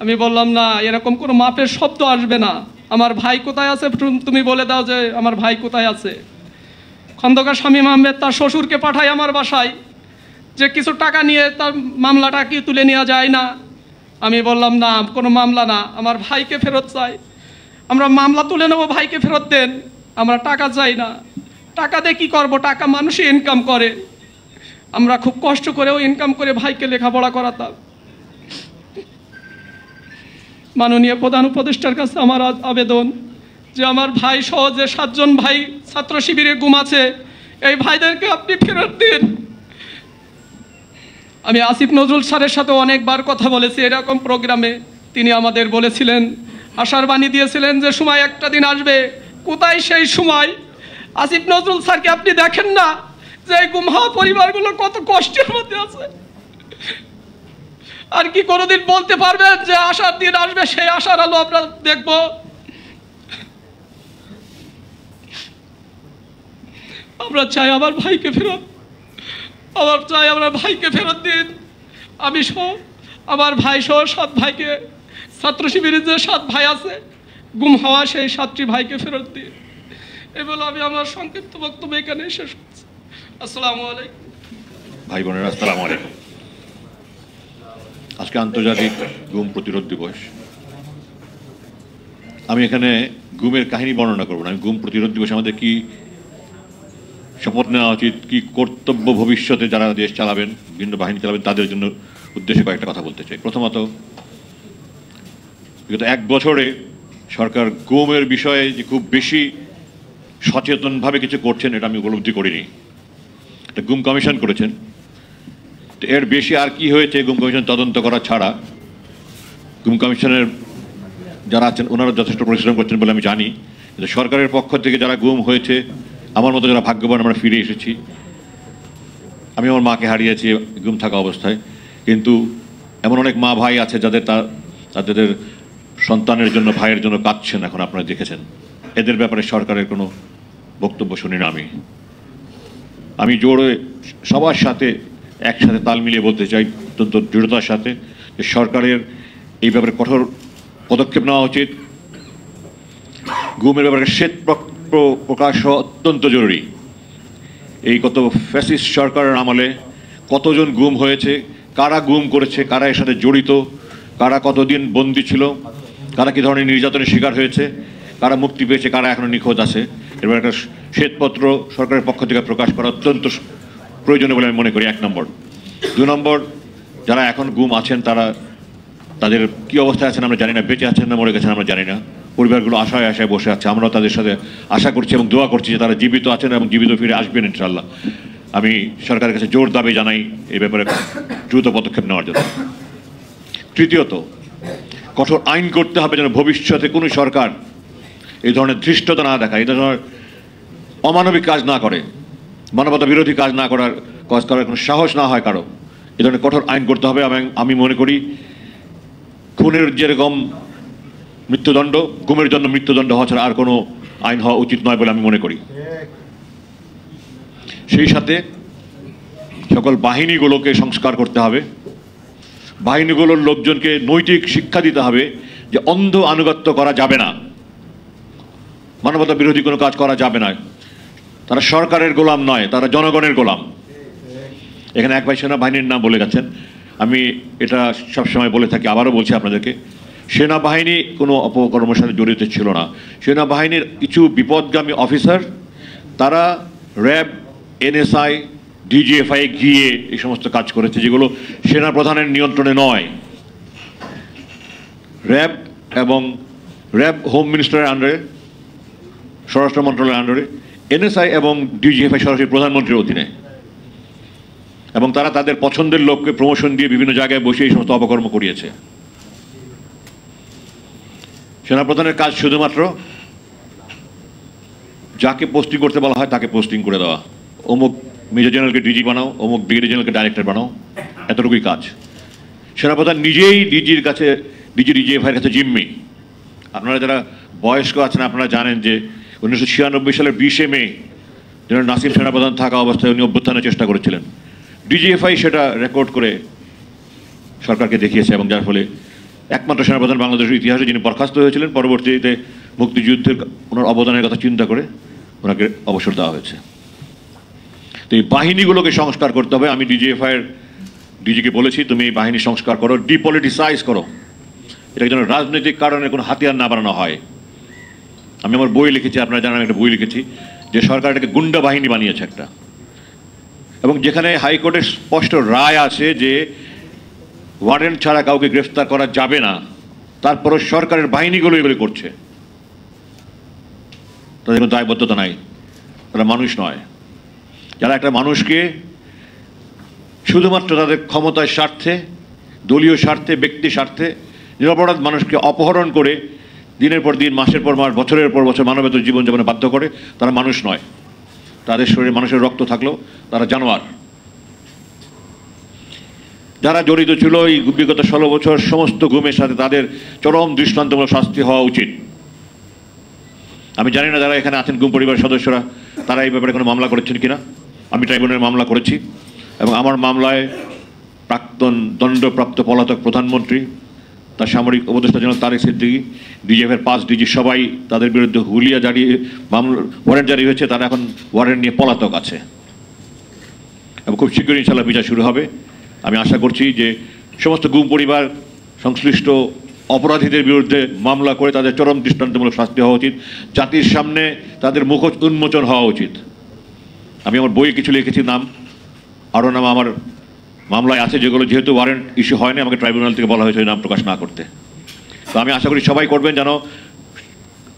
আমি বললাম, না, এরকম কোনো মাপের শব্দ আসবে না। আমার ভাই কোথায় আছে তুমি বলে দাও যে আমার ভাই কোথায় আছে। খন্দকার শামীম আহমেদ তার শ্বশুরকে পাঠায় আমার বাসায় যে কিছু টাকা নিয়ে তার মামলাটা কি তুলে নেওয়া যায় না। আমি বললাম, না, কোনো মামলা না, আমার ভাইকে ফেরত চাই। আমরা মামলা তুলে নেবো, ভাইকে ফেরত দেন, আমরা টাকা চাই না। টাকা দিয়ে কী করবো? টাকা মানুষই ইনকাম করে, আমরা খুব কষ্ট করেও ইনকাম করে ভাইকে লেখাপড়া করাতাম। মাননীয় প্রধান উপদেষ্টার কাছে আমার আবেদন যে আমার ভাই সহ যে 7 জন ভাই ছাত্র শিবিরে গুম আছে, এই ভাইদেরকে আপনি ফেরত দিন। আমি আসিফ নজরুল স্যারের সাথে অনেকবার কথা বলেছি এরকম প্রোগ্রামে। তিনি আমাদের বলেছিলেন, আশার বাণী দিয়েছিলেন যে সময় একটা দিন আসবে। কোথায় সেই সময়? আসিফ নজরুল স্যারকে আপনি দেখেন না যে এই গুম হওয়া পরিবারগুলো কত কষ্টের মধ্যে আছে? আর কি কোনোদিন বলতে পারবেন যে আশার দিন আসবে, সেই আশার আলো আমরা দেখব? আমরা চাই আমার ভাইকে ফেরত, আমার ভাইকে ফেরত দিন। আমি সহ আমার ভাই সহ 7 ভাইকে, ছাত্র শিবিরের যে 7 ভাই আছে গুম হওয়া, সেই 7টি ভাইকে ফেরত দিন। এই বলে আমি আমার সংক্ষিপ্ত বক্তব্য এখানে শেষ করছি। আসসালামু আলাইকুম। ভাই বোনেরা, আসসালামু আলাইকুম। আজকে আন্তর্জাতিক গুম প্রতিরোধ দিবস। আমি এখানে গুমের কাহিনী বর্ণনা করব না। আমি গুম প্রতিরোধ দিবসে আমাদের কি শপথ নেওয়া উচিত, কি কর্তব্য ভবিষ্যতে যারা দেশ চালাবেন, বিভিন্ন বাহিনী চালাবেন, তাদের জন্য উদ্দেশ্যে কয়েকটা কথা বলতে চাই। প্রথমত, বিগত 1 বছরে সরকার গুমের বিষয়ে যে খুব বেশি সচেতনভাবে কিছু করছেন এটা আমি উপলব্ধি করিনি। একটা গুম কমিশন করেছেন, তো এর বেশি আর কি হয়েছে গুম কমিশন তদন্ত করা ছাড়া? গুম কমিশনের যারা আছেন ওনারা যথেষ্ট পরিশ্রম করছেন বলে আমি জানি, কিন্তু সরকারের পক্ষ থেকে যারা গুম হয়েছে, আমার মতো যারা ভাগ্যবান আমরা ফিরে এসেছি, আমি আমার মাকে হারিয়েছি গুম থাকা অবস্থায়, কিন্তু এমন অনেক মা ভাই আছে তাদের সন্তানের জন্য ভাইয়ের জন্য কাঁদছেন, এখন আপনারা দেখেছেন। এদের ব্যাপারে সরকারের কোনো বক্তব্য শুনি না। আমি জোরে সবার সাথে একসাথে তাল মিলিয়ে বলতে চাই অত্যন্ত দৃঢ়তার সাথে যে সরকারের এই ব্যাপারে কঠোর পদক্ষেপ নেওয়া উচিত। গুমের ব্যাপারে শ্বেত প্রকাশ হওয়া অত্যন্ত জরুরি। এই কত ফ্যাসিস্ট সরকারের আমলে কতজন গুম হয়েছে, কারা গুম করেছে, কারা এর সাথে জড়িত, কারা কতদিন বন্দী ছিল, কারা কী ধরনের নির্যাতনের শিকার হয়েছে, কারা মুক্তি পেয়েছে, কারা এখনও নিখোঁজ আছে, এবার একটা শ্বেতপত্র সরকারের পক্ষ থেকে প্রকাশ করা অত্যন্ত প্রয়োজনীয় বলে আমি মনে করি। 1 নম্বর। 2 নম্বর, যারা এখন গুম আছেন তাদের কী অবস্থায় আছেন আমরা জানি না, বেঁচে আছেন না মরে গেছেন আমরা জানি না। পরিবারগুলো আশায় আশায় বসে আছে, আমরাও তাদের সাথে আশা করছি এবং দোয়া করছি যে তারা জীবিত আছেন এবং জীবিত ফিরে আসবেন ইনশাল্লাহ। আমি সরকারের কাছে জোর দাবি জানাই এই ব্যাপারে দ্রুত পদক্ষেপ নেওয়ার জন্য। তৃতীয়ত, কঠোর আইন করতে হবে যেন ভবিষ্যতে কোনো সরকার এই ধরনের ধৃষ্টতা না দেখায়, এই ধরনের অমানবিক কাজ না করে, মানবতা বিরোধী কাজ করার কোনো সাহস না হয় কারো। এই ধরনের কঠোর আইন করতে হবে। এবং আমি মনে করি খুনের যেরকম মৃত্যুদণ্ড, গুমের জন্য মৃত্যুদণ্ড হওয়া ছাড়া আর কোনো আইন হওয়া উচিত নয় বলে আমি মনে করি। সেই সাথে সকল বাহিনীগুলোকে সংস্কার করতে হবে, বাহিনীগুলোর লোকজনকে নৈতিক শিক্ষা দিতে হবে যে অন্ধ আনুগত্য করা যাবে না, মানবতা বিরোধী কোনো কাজ করা যাবে না। তারা সরকারের গোলাম নয়, তারা জনগণের গোলাম। এখানে এক ভাই সেনাবাহিনীর নাম বলে গেছেন, আমি এটা সবসময় বলে থাকি, আবারও বলছি আপনাদেরকে, সেনাবাহিনী কোনো অপকর্মের সাথে জড়িত ছিল না। সেনাবাহিনীর কিছু বিপদগামী অফিসার তারা র্যাব, NSI, DGFI গিয়ে এই সমস্ত কাজ করেছে যেগুলো সেনাপ্রধানের নিয়ন্ত্রণে নয়। র্যাব হোম মিনিস্টারের আন্ডারে, স্বরাষ্ট্র মন্ত্রণালয়ের আন্ডারে, NSI এবং DGFI সরাসরি প্রধানমন্ত্রীর অধীনে, এবং তারা তাদের পছন্দের লোককে প্রমোশন দিয়ে বিভিন্ন জায়গায় বসে এই সমস্ত অপকর্ম করিয়েছে। সেনাপ্রধানের কাজ শুধুমাত্র যাকে পোস্টিং করতে বলা হয় তাকে পোস্টিং করে দেওয়া, অমুক মেজর জেনারেলকে DG বানাও, অমুক ব্রিগেডিয়ার জেনারেলকে ডাইরেক্টর বানাও, এতটুকুই কাজ। সেনাপ্রধান নিজেই DGর কাছে, DGFIর কাছে জিম্মি। আপনারা যারা বয়স্ক আছেন আপনারা জানেন যে 1996 সালের 20 মে জেনারেল নাসিম সেনাপ্রধান থাকা অবস্থায় উনি অভ্যুত্থানের চেষ্টা করেছিলেন। DGFI সেটা রেকর্ড করে সরকারকে দেখিয়েছে, এবং যার ফলে একমাত্র সেনাপ্রধান বাংলাদেশের ইতিহাসে যিনি বরখাস্ত হয়েছিলেন, পরবর্তীতে মুক্তিযুদ্ধের ওনার অবদানের কথা চিন্তা করে ওনাকে অবসর দেওয়া হয়েছে। তো এই বাহিনীগুলোকে সংস্কার করতে হবে। আমি DGFIর DGকে বলেছি, তুমি এই বাহিনী সংস্কার করো, ডিপলিটিসাইজ করো, এটা যেন রাজনৈতিক কারণে কোনো হাতিয়ার না বানানো হয়। আমি আমার বই লিখেছি, আপনারা জানেন একটা বই লিখেছি যে সরকার এটাকে গুন্ডা বাহিনী বানিয়েছে একটা, এবং যেখানে হাইকোর্টের স্পষ্ট রায় আছে যে ওয়ারেন্ট ছাড়া কাউকে গ্রেফতার করা যাবে না, তারপরও সরকারের বাহিনীগুলো এগুলো করছে। তাদের কোনো দায়বদ্ধতা নাই, তারা মানুষ নয়। যারা একটা মানুষকে শুধুমাত্র তাদের ক্ষমতার স্বার্থে, দলীয় স্বার্থে, ব্যক্তি স্বার্থে নিরপরাধ মানুষকে অপহরণ করে দিনের পর দিন, মাসের পর মাস, বছরের পর বছর মানবেতর জীবনযাপনে বাধ্য করে, তারা মানুষ নয়। তাদের শরীরে মানুষের রক্ত থাকলেও তারা জানোয়ার। যারা জড়িত ছিল এই বিগত 16 বছর সমস্ত গুমের সাথে, তাদের চরম দৃষ্টান্তমূলক শাস্তি হওয়া উচিত। আমি জানি না যারা এখানে আছেন গুম পরিবারের সদস্যরা তারা এই ব্যাপারে কোনো মামলা করেছেন কিনা। আমি ট্রাইব্যুনালে মামলা করেছি, এবং আমার মামলায় প্রাক্তন দণ্ডপ্রাপ্ত পলাতক প্রধানমন্ত্রী, তার সামরিক উপদেষ্টা জেনারেল তারেক সিদ্দিকী, DGFIর 5 DG সবাই তাদের বিরুদ্ধে হুলিয়া জারি, ওয়ারেন্ট জারি হয়েছে। তারা এখন ওয়ারেন্ট নিয়ে পলাতক আছে, এবং খুব শীঘ্রই ইনশাআল্লাহ বিচার শুরু হবে। আমি আশা করছি যে সমস্ত গুম পরিবার সংশ্লিষ্ট অপরাধীদের বিরুদ্ধে মামলা করে তাদের চরম দৃষ্টান্তমূলক শাস্তি হওয়া উচিত। জাতির সামনে তাদের মুখোশ উন্মোচন হওয়া উচিত। আমি আমার বইয়ে কিছু লিখেছি নাম, আরও নাম আমার মামলায় আছে, যেগুলো যেহেতু ওয়ারেন্ট ইস্যু হয়নি, আমাকে ট্রাইব্যুনাল থেকে বলা হয়েছে ওই নাম প্রকাশ না করতে। তো আমি আশা করি সবাই করবেন, যেন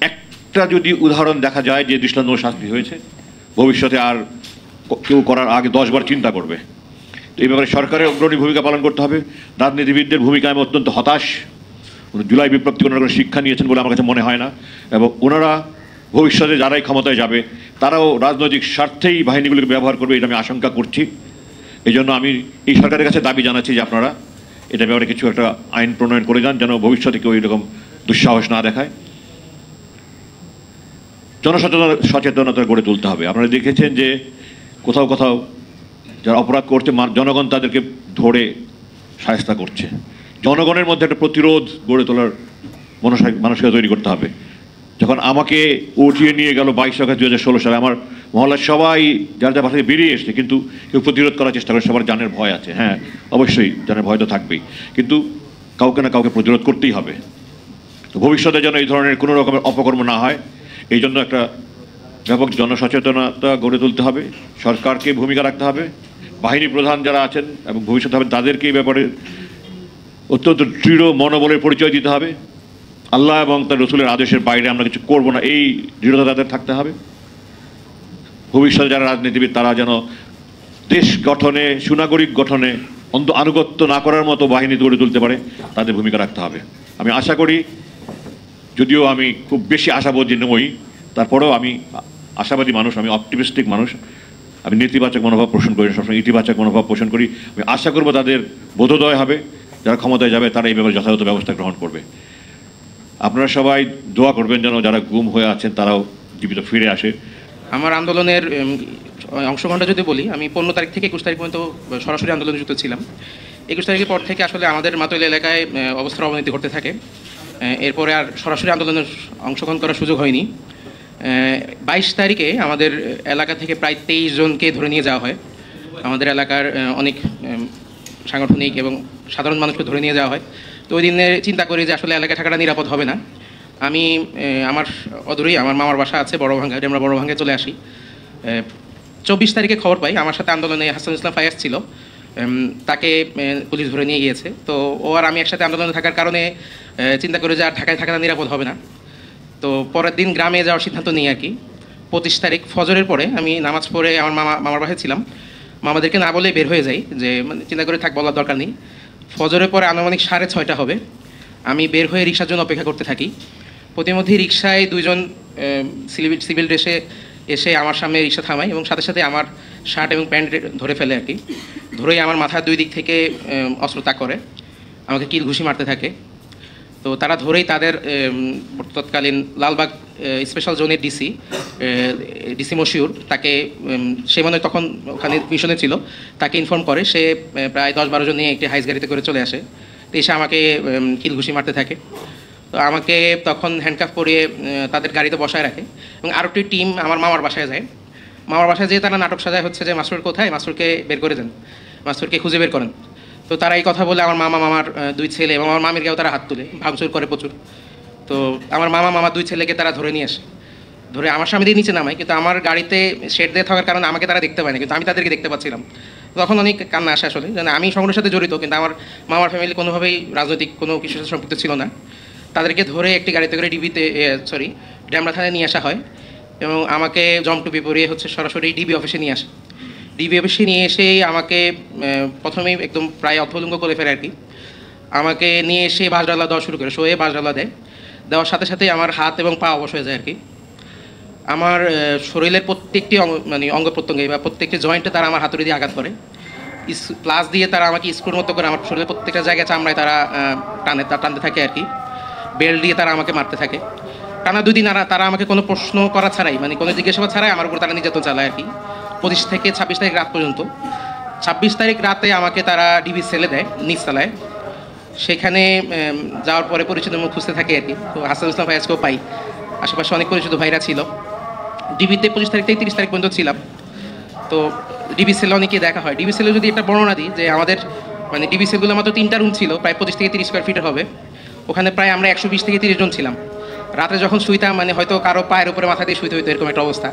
একটা যদি উদাহরণ দেখা যায় যে দৃষ্টান্ত শাস্তি হয়েছে, ভবিষ্যতে আর কেউ করার আগে 10 বার চিন্তা করবে। তো এই ব্যাপারে সরকারের অগ্রণী ভূমিকা পালন করতে হবে। রাজনীতিবিদদের ভূমিকা আমি অত্যন্ত হতাশ। জুলাই বিপ্লব থেকে ওনারা কোনো শিক্ষা নিয়েছেন বলে আমার কাছে মনে হয় না, এবং ওনারা ভবিষ্যতে যারাই ক্ষমতায় যাবে তারাও রাজনৈতিক স্বার্থেই বাহিনীগুলিকে ব্যবহার করবে, এটা আমি আশঙ্কা করছি। এই জন্য আমি এই সরকারের কাছে দাবি জানাচ্ছি যে আপনারা এটা ব্যাপারে কিছু একটা আইন প্রণয়ন করে যান, যেন ভবিষ্যতে কেউ এইরকম দুঃসাহস না দেখায়। জনসচেতনতা গড়ে তুলতে হবে। আপনারা দেখেছেন যে কোথাও কোথাও যারা অপরাধ করছে জনগণ তাদেরকে ধরে শায়েস্তা করছে। জনগণের মধ্যে একটা প্রতিরোধ গড়ে তোলার মানসিকতা তৈরি করতে হবে। যখন আমাকে উঠিয়ে নিয়ে গেল 22 আগস্ট 2016 সালে, আমার মহল্লার সবাই যার যার বাসা থেকে বেরিয়ে এসছে, কিন্তু কেউ প্রতিরোধ করার চেষ্টা করে। সবার জানের ভয় আছে, হ্যাঁ অবশ্যই জানের ভয় তো থাকবেই, কিন্তু কাউকে না কাউকে প্রতিরোধ করতেই হবে। তো ভবিষ্যতে যেন এই ধরনের কোনো রকমের অপকর্ম না হয়, এই জন্য একটা ব্যাপক জনসচেতনতা গড়ে তুলতে হবে। সরকারকে ভূমিকা রাখতে হবে, বাহিনী প্রধান যারা আছেন এবং ভবিষ্যতে হবে তাদেরকে এই ব্যাপারে অত্যন্ত দৃঢ় মনোবলের পরিচয় দিতে হবে। আল্লাহ এবং তার রসুলের আদেশের বাইরে আমরা কিছু করব না, এই দৃঢ়তা তাদের থাকতে হবে। ভবিষ্যতে যারা রাজনীতিবিদ তারা যেন দেশ গঠনে, সুনাগরিক গঠনে আনুগত্য না করার মতো বাহিনী গড়ে তুলতে পারে, তাদের ভূমিকা রাখতে হবে। আমি আশা করি, যদিও আমি খুব বেশি আশাবাদী নই, তারপরেও আমি আশাবাদী মানুষ, আমি অপটিমিস্টিক মানুষ। আমি নেতিবাচক মনোভাব পোষণ করি, সবসময় ইতিবাচক মনোভাব পোষণ করি। আমি আশা করব তাদের বোধোদয় হবে, যারা ক্ষমতায় যাবে তারা এই ব্যাপারে যথাযথ ব্যবস্থা গ্রহণ করবে। আপনারা সবাই দোয়া করবেন যেন যারা গুম হয়ে আছেন তারাও জীবিত ফিরে আসে। আমার আন্দোলনের অংশগ্রহণটা যদি বলি, আমি 15 তারিখ থেকে 21 তারিখ পর্যন্ত সরাসরি আন্দোলনে যুক্ত ছিলাম। 21 তারিখের পর থেকে আসলে আমাদের মাতইল এলাকায় অবস্থার অবনতি ঘটতে থাকে। এরপরে আর সরাসরি আন্দোলনের অংশগ্রহণ করার সুযোগ হয়নি। 22 তারিখে আমাদের এলাকা থেকে প্রায় 23 জনকে ধরে নিয়ে যাওয়া হয়। আমাদের এলাকার অনেক সাংগঠনিক এবং সাধারণ মানুষকে ধরে নিয়ে যাওয়া হয়। তো ওই দিনে চিন্তা করি যে আসলে এলাকায় থাকাটা নিরাপদ হবে না। আমি আমার অদূরেই আমার মামার বাসা আছে বড়ভাঙ্গায়, আমরা বড়ভাঙ্গায় চলে আসি। 24 তারিখে খবর পাই আমার সাথে আন্দোলনে হাসানুল ইসলাম ফায়াজ ছিল, তাকে পুলিশ ধরে নিয়ে গিয়েছে। তো ও আর আমি একসাথে আন্দোলনে থাকার কারণে চিন্তা করি যে আর ঢাকায় থাকাটা নিরাপদ হবে না। তো পরের দিন গ্রামে যাওয়ার সিদ্ধান্ত নিই আর কি। 25 তারিখ ফজরের পরে আমি নামাজ পড়ে আমার মামার বাসায় ছিলাম, মামাদেরকে না বলে বের হয়ে যাই, যে মানে চিন্তা করে থাক, বলার দরকার নেই। ফজরের পরে আনুমানিক 6:30 হবে, আমি বের হয়ে রিক্সার জন্য অপেক্ষা করতে থাকি। প্রতিমধ্যে রিক্সায় 2 জন সিভিল ড্রেসে এসে আমার সামনে রিক্সা থামায় এবং সাথে সাথে আমার শার্ট এবং প্যান্ট ধরে ফেলে আর কি। ধরেই আমার মাথার 2 দিক থেকে অস্ত্র তাক করে, আমাকে কিল ঘুষি মারতে থাকে। তো তারা ধরেই তাদের তৎকালীন লালবাগ স্পেশাল জোনের ডিসি মশিউর, তাকে সে মনে তখন ওখানে মিশনে ছিল, তাকে ইনফর্ম করে। সে প্রায় 10-12 জন নিয়ে একটি হাইস গাড়িতে করে চলে আসে। তো এসে আমাকে কিল ঘুষি মারতে থাকে। তো আমাকে তখন হ্যান্ডকাফ পরিয়ে তাদের গাড়িতে বসায় রাখে এবং আরও একটি টিম আমার মামার বাসায় যায়। মামার বাসায় যেয়ে তারা নাটক সাজায় হচ্ছে যে মাসুর কোথায়, মাসুরকে বের করে দেন, মাসুরকে খুঁজে বের করেন। তো তারা এই কথা বলে আমার মামার 2 ছেলে এবং আমার মামির গায়েও তারা হাত তুলে ভাঙচুর করে প্রচুর। তো আমার মামার 2 ছেলেকে তারা ধরে নিয়ে আসে, ধরে আমার সামনে দিয়ে নিচে নামায়। কিন্তু আমার গাড়িতে শেড দিয়ে থাকার কারণে আমাকে তারা দেখতে পায়নি, কিন্তু আমি তাদেরকে দেখতে পাচ্ছিলাম। তখন অনেক কান্না আসে আসলে, যেন আমি সংগঠনের সাথে জড়িত, কিন্তু আমার মামার ফ্যামিলি কোনোভাবেই রাজনৈতিক কোনো কিছুর সাথে সম্পৃক্ত ছিল না। তাদেরকে ধরে একটি গাড়িতে করে ড্যামরা থানায় নিয়ে আসা হয় এবং আমাকে জমটুপি পরিয়ে সরাসরি ডিবি অফিসে নিয়ে আসে। ডিবি অফিসে নিয়ে এসেই আমাকে প্রথমেই একদম প্রায় অর্ধলুঙ্গ করে ফেলে আর কি। আমাকে নিয়ে এসে বাঁশডালা দেওয়া শুরু করে, শোয়ে বাঁশডালা দেওয়ার সাথে সাথেই আমার হাত এবং পা অবশ হয়ে যায় আর কি। আমার শরীরের প্রত্যেকটি অঙ্গ প্রত্যঙ্গে বা প্রত্যেকটি জয়েন্টে তারা আমার হাতুড়ি দিয়ে আঘাত করে। প্লাস দিয়ে তারা আমাকে স্ক্রুর মতো করে আমার শরীরের প্রত্যেকটা জায়গায় চামড়ায় তারা টানতে থাকে আর কি। বেল্ট দিয়ে তারা আমাকে মারতে থাকে। টানা 2 দিন তারা আমাকে কোনো প্রশ্ন করা ছাড়াই, কোনো জিজ্ঞাসাবাদ ছাড়াই আমার উপর তারা নির্যাতন চালায় আর কি। 25 থেকে 26 তারিখ রাত পর্যন্ত। 26 তারিখ রাতে আমাকে তারা ডিবি সেলে দেয় নিচতলায়। সেখানে যাওয়ার পরে পরিচিত মুখ খুঁজতে থাকে আর কি। তো হাসানুল ইসলাম ফায়াজকেও পাই, আশেপাশে অনেক পরিচিত ভাইরা ছিল। ডিবিতে 25 তারিখ থেকে 30 তারিখ পর্যন্ত ছিলাম। তো ডিবি সেলে অনেকেই দেখা হয়। ডিবি সেলে যদি একটা বর্ণনা দিই, যে আমাদের ডিবি সেলগুলো মাত্র 3টা রুম ছিল, প্রায় 25 থেকে 30 স্কোয়ার ফিটের হবে। ওখানে প্রায় আমরা 120 থেকে 30 জন ছিলাম। রাতে যখন শুইতাম হয়তো কারো পায়ের উপরে মাথা দিয়ে শুইতে হইতো, এরকম একটা অবস্থা।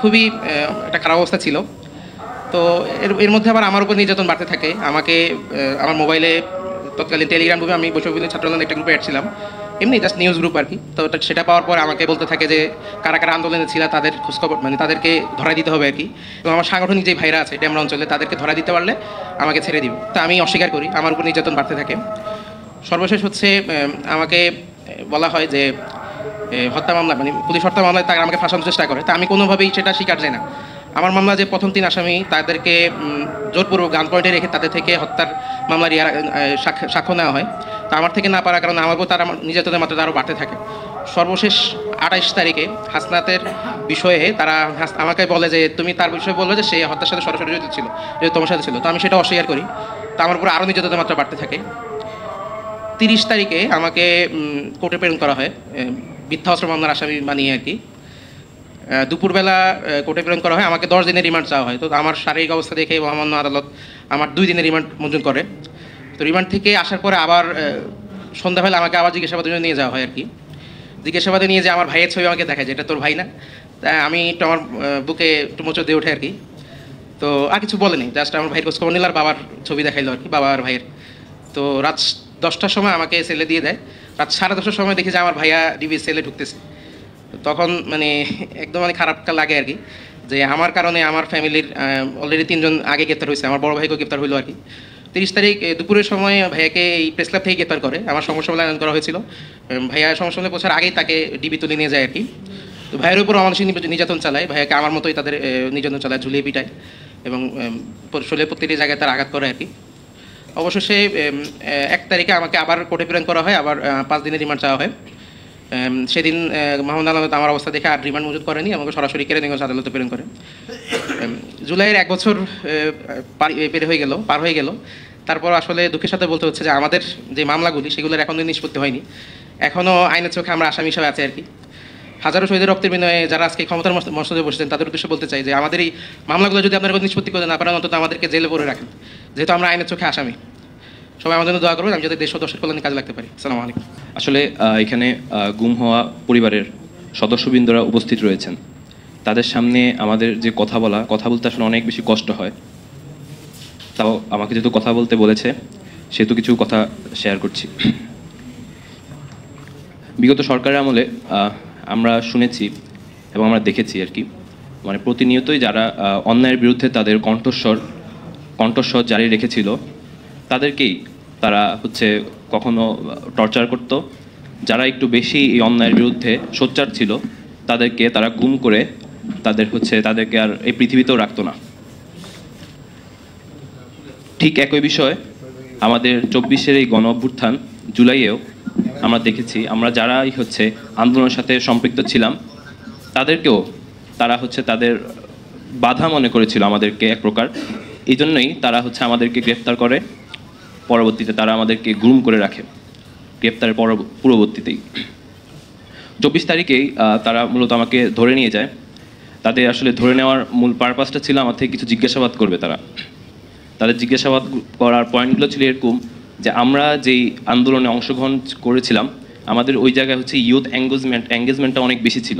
খুবই একটা খারাপ অবস্থা ছিল। তো এর মধ্যে আবার আমার উপর নির্যাতন বাড়তে থাকে। আমাকে আমার মোবাইলে তৎকালীন টেলিগ্রাম গ্রুপে আমি বৈষম্যবিরোধী ছাত্র আন্দোলনের একটা গ্রুপে অ্যাড ছিলাম, এমনি জাস্ট নিউজ গ্রুপ আর কি। তো সেটা পাওয়ার পর আমাকে বলতে থাকে যে কারা কারা আন্দোলনে ছিল তাদের খোঁজখবর, মানে তাদেরকে ধরা দিতে হবে আর কি, এবং আমার সাংগঠনিক যে ভাইরা আছে ডেমরা অঞ্চলে তাদেরকে ধরা দিতে পারলে আমাকে ছেড়ে দিবে। তা আমি অস্বীকার করি, আমার উপর নির্যাতন বাড়তে থাকে। সর্বশেষ হচ্ছে আমাকে বলা হয় যে হত্যা মামলা, মানে পুলিশ হত্যা মামলায় তারা আমাকে ফাঁসানোর চেষ্টা করে। তা আমি কোনোভাবেই সেটা স্বীকার যাই না। আমার মামলা যে প্রথম 3 আসামি তাদেরকে জোরপূর্বক গান পয়েন্টে রেখে তাদের থেকে হত্যার মামলার সাক্ষ্য নেওয়া হয়। তা আমার থেকে না পারার কারণে আমার উপর তারা নির্যাতনের মাত্রা আরও বাড়তে থাকে। সর্বশেষ 28 তারিখে হাসনাতের বিষয়ে তারা আমাকে বলে যে তুমি তার বিষয়ে বলবে যে সে হত্যার সাথে সরাসরি জড়িত ছিল, যে তোমার সাথে ছিল। তো আমি সেটা অস্বীকার করি। তা আমার উপর আরও নির্যাতনের মাত্রা বাড়তে থাকে। 30 তারিখে আমাকে কোর্টে প্রেরণ করা হয় মিথ্যা অস্ত্র মামলার আসামি বানিয়ে আর কি। দুপুরবেলা কোর্টে প্রেরণ করা হয়, আমাকে 10 দিনের রিমান্ড চাওয়া হয়। তো আমার শারীরিক অবস্থা দেখে মহামান্য আদালত আমার 2 দিনের রিমান্ড মঞ্জুর করে। তো রিমান্ড থেকে আসার পরে আবার সন্ধ্যাবেলা আমাকে আবার জিজ্ঞাসাবাদের জন্য নিয়ে যাওয়া হয় আর কি। জিজ্ঞাসাবাদে নিয়ে যে আমার ভাইয়ের ছবি আমাকে দেখায় যে এটা তোর ভাই না। তাই আমি একটু আমার বুকে একটু মোচড় দিয়ে ওঠে আর কি। তো আর কিছু বলেনি, জাস্ট আমার ভাইয়ের খোঁজখবর নিল আর বাবার ছবি দেখাইলো আর কি, বাবা আর ভাইয়ের। তো রাত 10টার সময় আমাকে সেলে দিয়ে দেয়। রাত 10:30টার সময় দেখি যে আমার ভাইয়া ডিবি সেলে ঢুকতেছে। তখন মানে একদম মানে খারাপ লাগে আর কি, যে আমার কারণে আমার ফ্যামিলির অলরেডি 3 জন আগে গ্রেপ্তার হয়েছে, আমার বড় ভাইকেও গ্রেপ্তার হইলো আর কি। 30 তারিখ দুপুরের সময় ভাইয়াকে এই প্রেস ক্লাব থেকে গ্রেপ্তার করে। আমার সমস্যা বলে আয়োজন করা হয়েছিল। ভাইয়া সমস্যা বলে পৌঁছার আগেই তাকে ডিবি তুলে নিয়ে যায় আর কি। তো ভাইয়ের উপর অমানুষিক নির্যাতন চালায়, ভাইয়াকে আমার মতোই তাদের নির্যাতন চালায়, ঝুলিয়ে পিটায় এবং শরীরের প্রতিটি জায়গায় তার আঘাত করে আর কি। অবশেষে 1 তারিখে আমাকে আবার কোর্টে প্রেরণ করা হয়, আবার 5 দিনের রিমান্ড চাওয়া হয়। সেদিন মাহমুদ আদালত আমার অবস্থা দেখে আর রিমান্ড মঞ্জুর করেনি, আমাকে সরাসরি কেরানীগঞ্জ আদালতে প্রেরণ করে। জুলাইয়ের 1 বছর পার হয়ে গেল। তারপর আসলে দুঃখের সাথে বলতে হচ্ছে যে আমাদের যে মামলাগুলি সেগুলোর এখনও নিষ্পত্তি হয়নি। এখনও আইনের চোখে আমরা আসামি হিসাবে আছি আর কি। হাজারো শহীদের রক্তের বিনিময়ে যারা আজকে ক্ষমতার মসনদে বসেছেন তাদের উদ্দেশ্যে বলতে চাই যে আমাদের এই মামলাগুলো যদি আপনারা নিষ্পত্তি করতে না পারেন, অন্তত আমাদেরকে জেলে পড়ে রাখেন, যেহেতু আমরা আইনের চোখে আসামি। সবাই আমাদের জন্য দোয়া করবেন, আমি যাতে দেশ ও দশের কল্যাণে কাজে লাগতে পারি। আসসালামু আলাইকুম। আসলে এখানে গুম হওয়া পরিবারের সদস্যবৃন্দরা উপস্থিত রয়েছেন। তাদের সামনে আমাদের যে কথা বলতে আসলে অনেক বেশি কষ্ট হয়। তাও আমাকে যেহেতু কথা বলতে বলেছে সেহেতু কিছু কথা শেয়ার করছি। বিগত সরকারের আমলে আমরা শুনেছি এবং আমরা দেখেছি আর কি, মানে প্রতিনিয়তই যারা অন্যায়ের বিরুদ্ধে তাদের কণ্ঠস্বর জারি রেখেছিল তাদেরকেই তারা হচ্ছে কখনো টর্চার করত। যারা একটু বেশি এই অন্যায়ের বিরুদ্ধে সোচ্চার ছিল তাদেরকে তারা গুম করে তাদেরকে আর এই পৃথিবীতেও রাখতো না। ঠিক একই বিষয় আমাদের 24-এর এই গণ অভ্যুত্থান জুলাইয়েও আমরা দেখেছি। আমরা যারাই আন্দোলনের সাথে সম্পৃক্ত ছিলাম তাদেরকেও তারা তাদের বাধা মনে করেছিল আমাদেরকে এক প্রকার। এই জন্যই তারা আমাদেরকে গ্রেফতার করে, পরবর্তীতে তারা আমাদেরকে গুম করে রাখে গ্রেফতারের পূর্ববর্তীতেই। 24 তারিখেই তারা মূলত আমাকে ধরে নিয়ে যায়। তাদের আসলে ধরে নেওয়ার মূল পারপাসটা ছিল আমার থেকে কিছু জিজ্ঞাসাবাদ করবে। তাদের জিজ্ঞাসাবাদ করার পয়েন্টগুলো ছিল এরকম যে আমরা যেই আন্দোলনে অংশগ্রহণ করেছিলাম আমাদের ওই জায়গায় ইউথ এঙ্গেজমেন্টটা অনেক বেশি ছিল।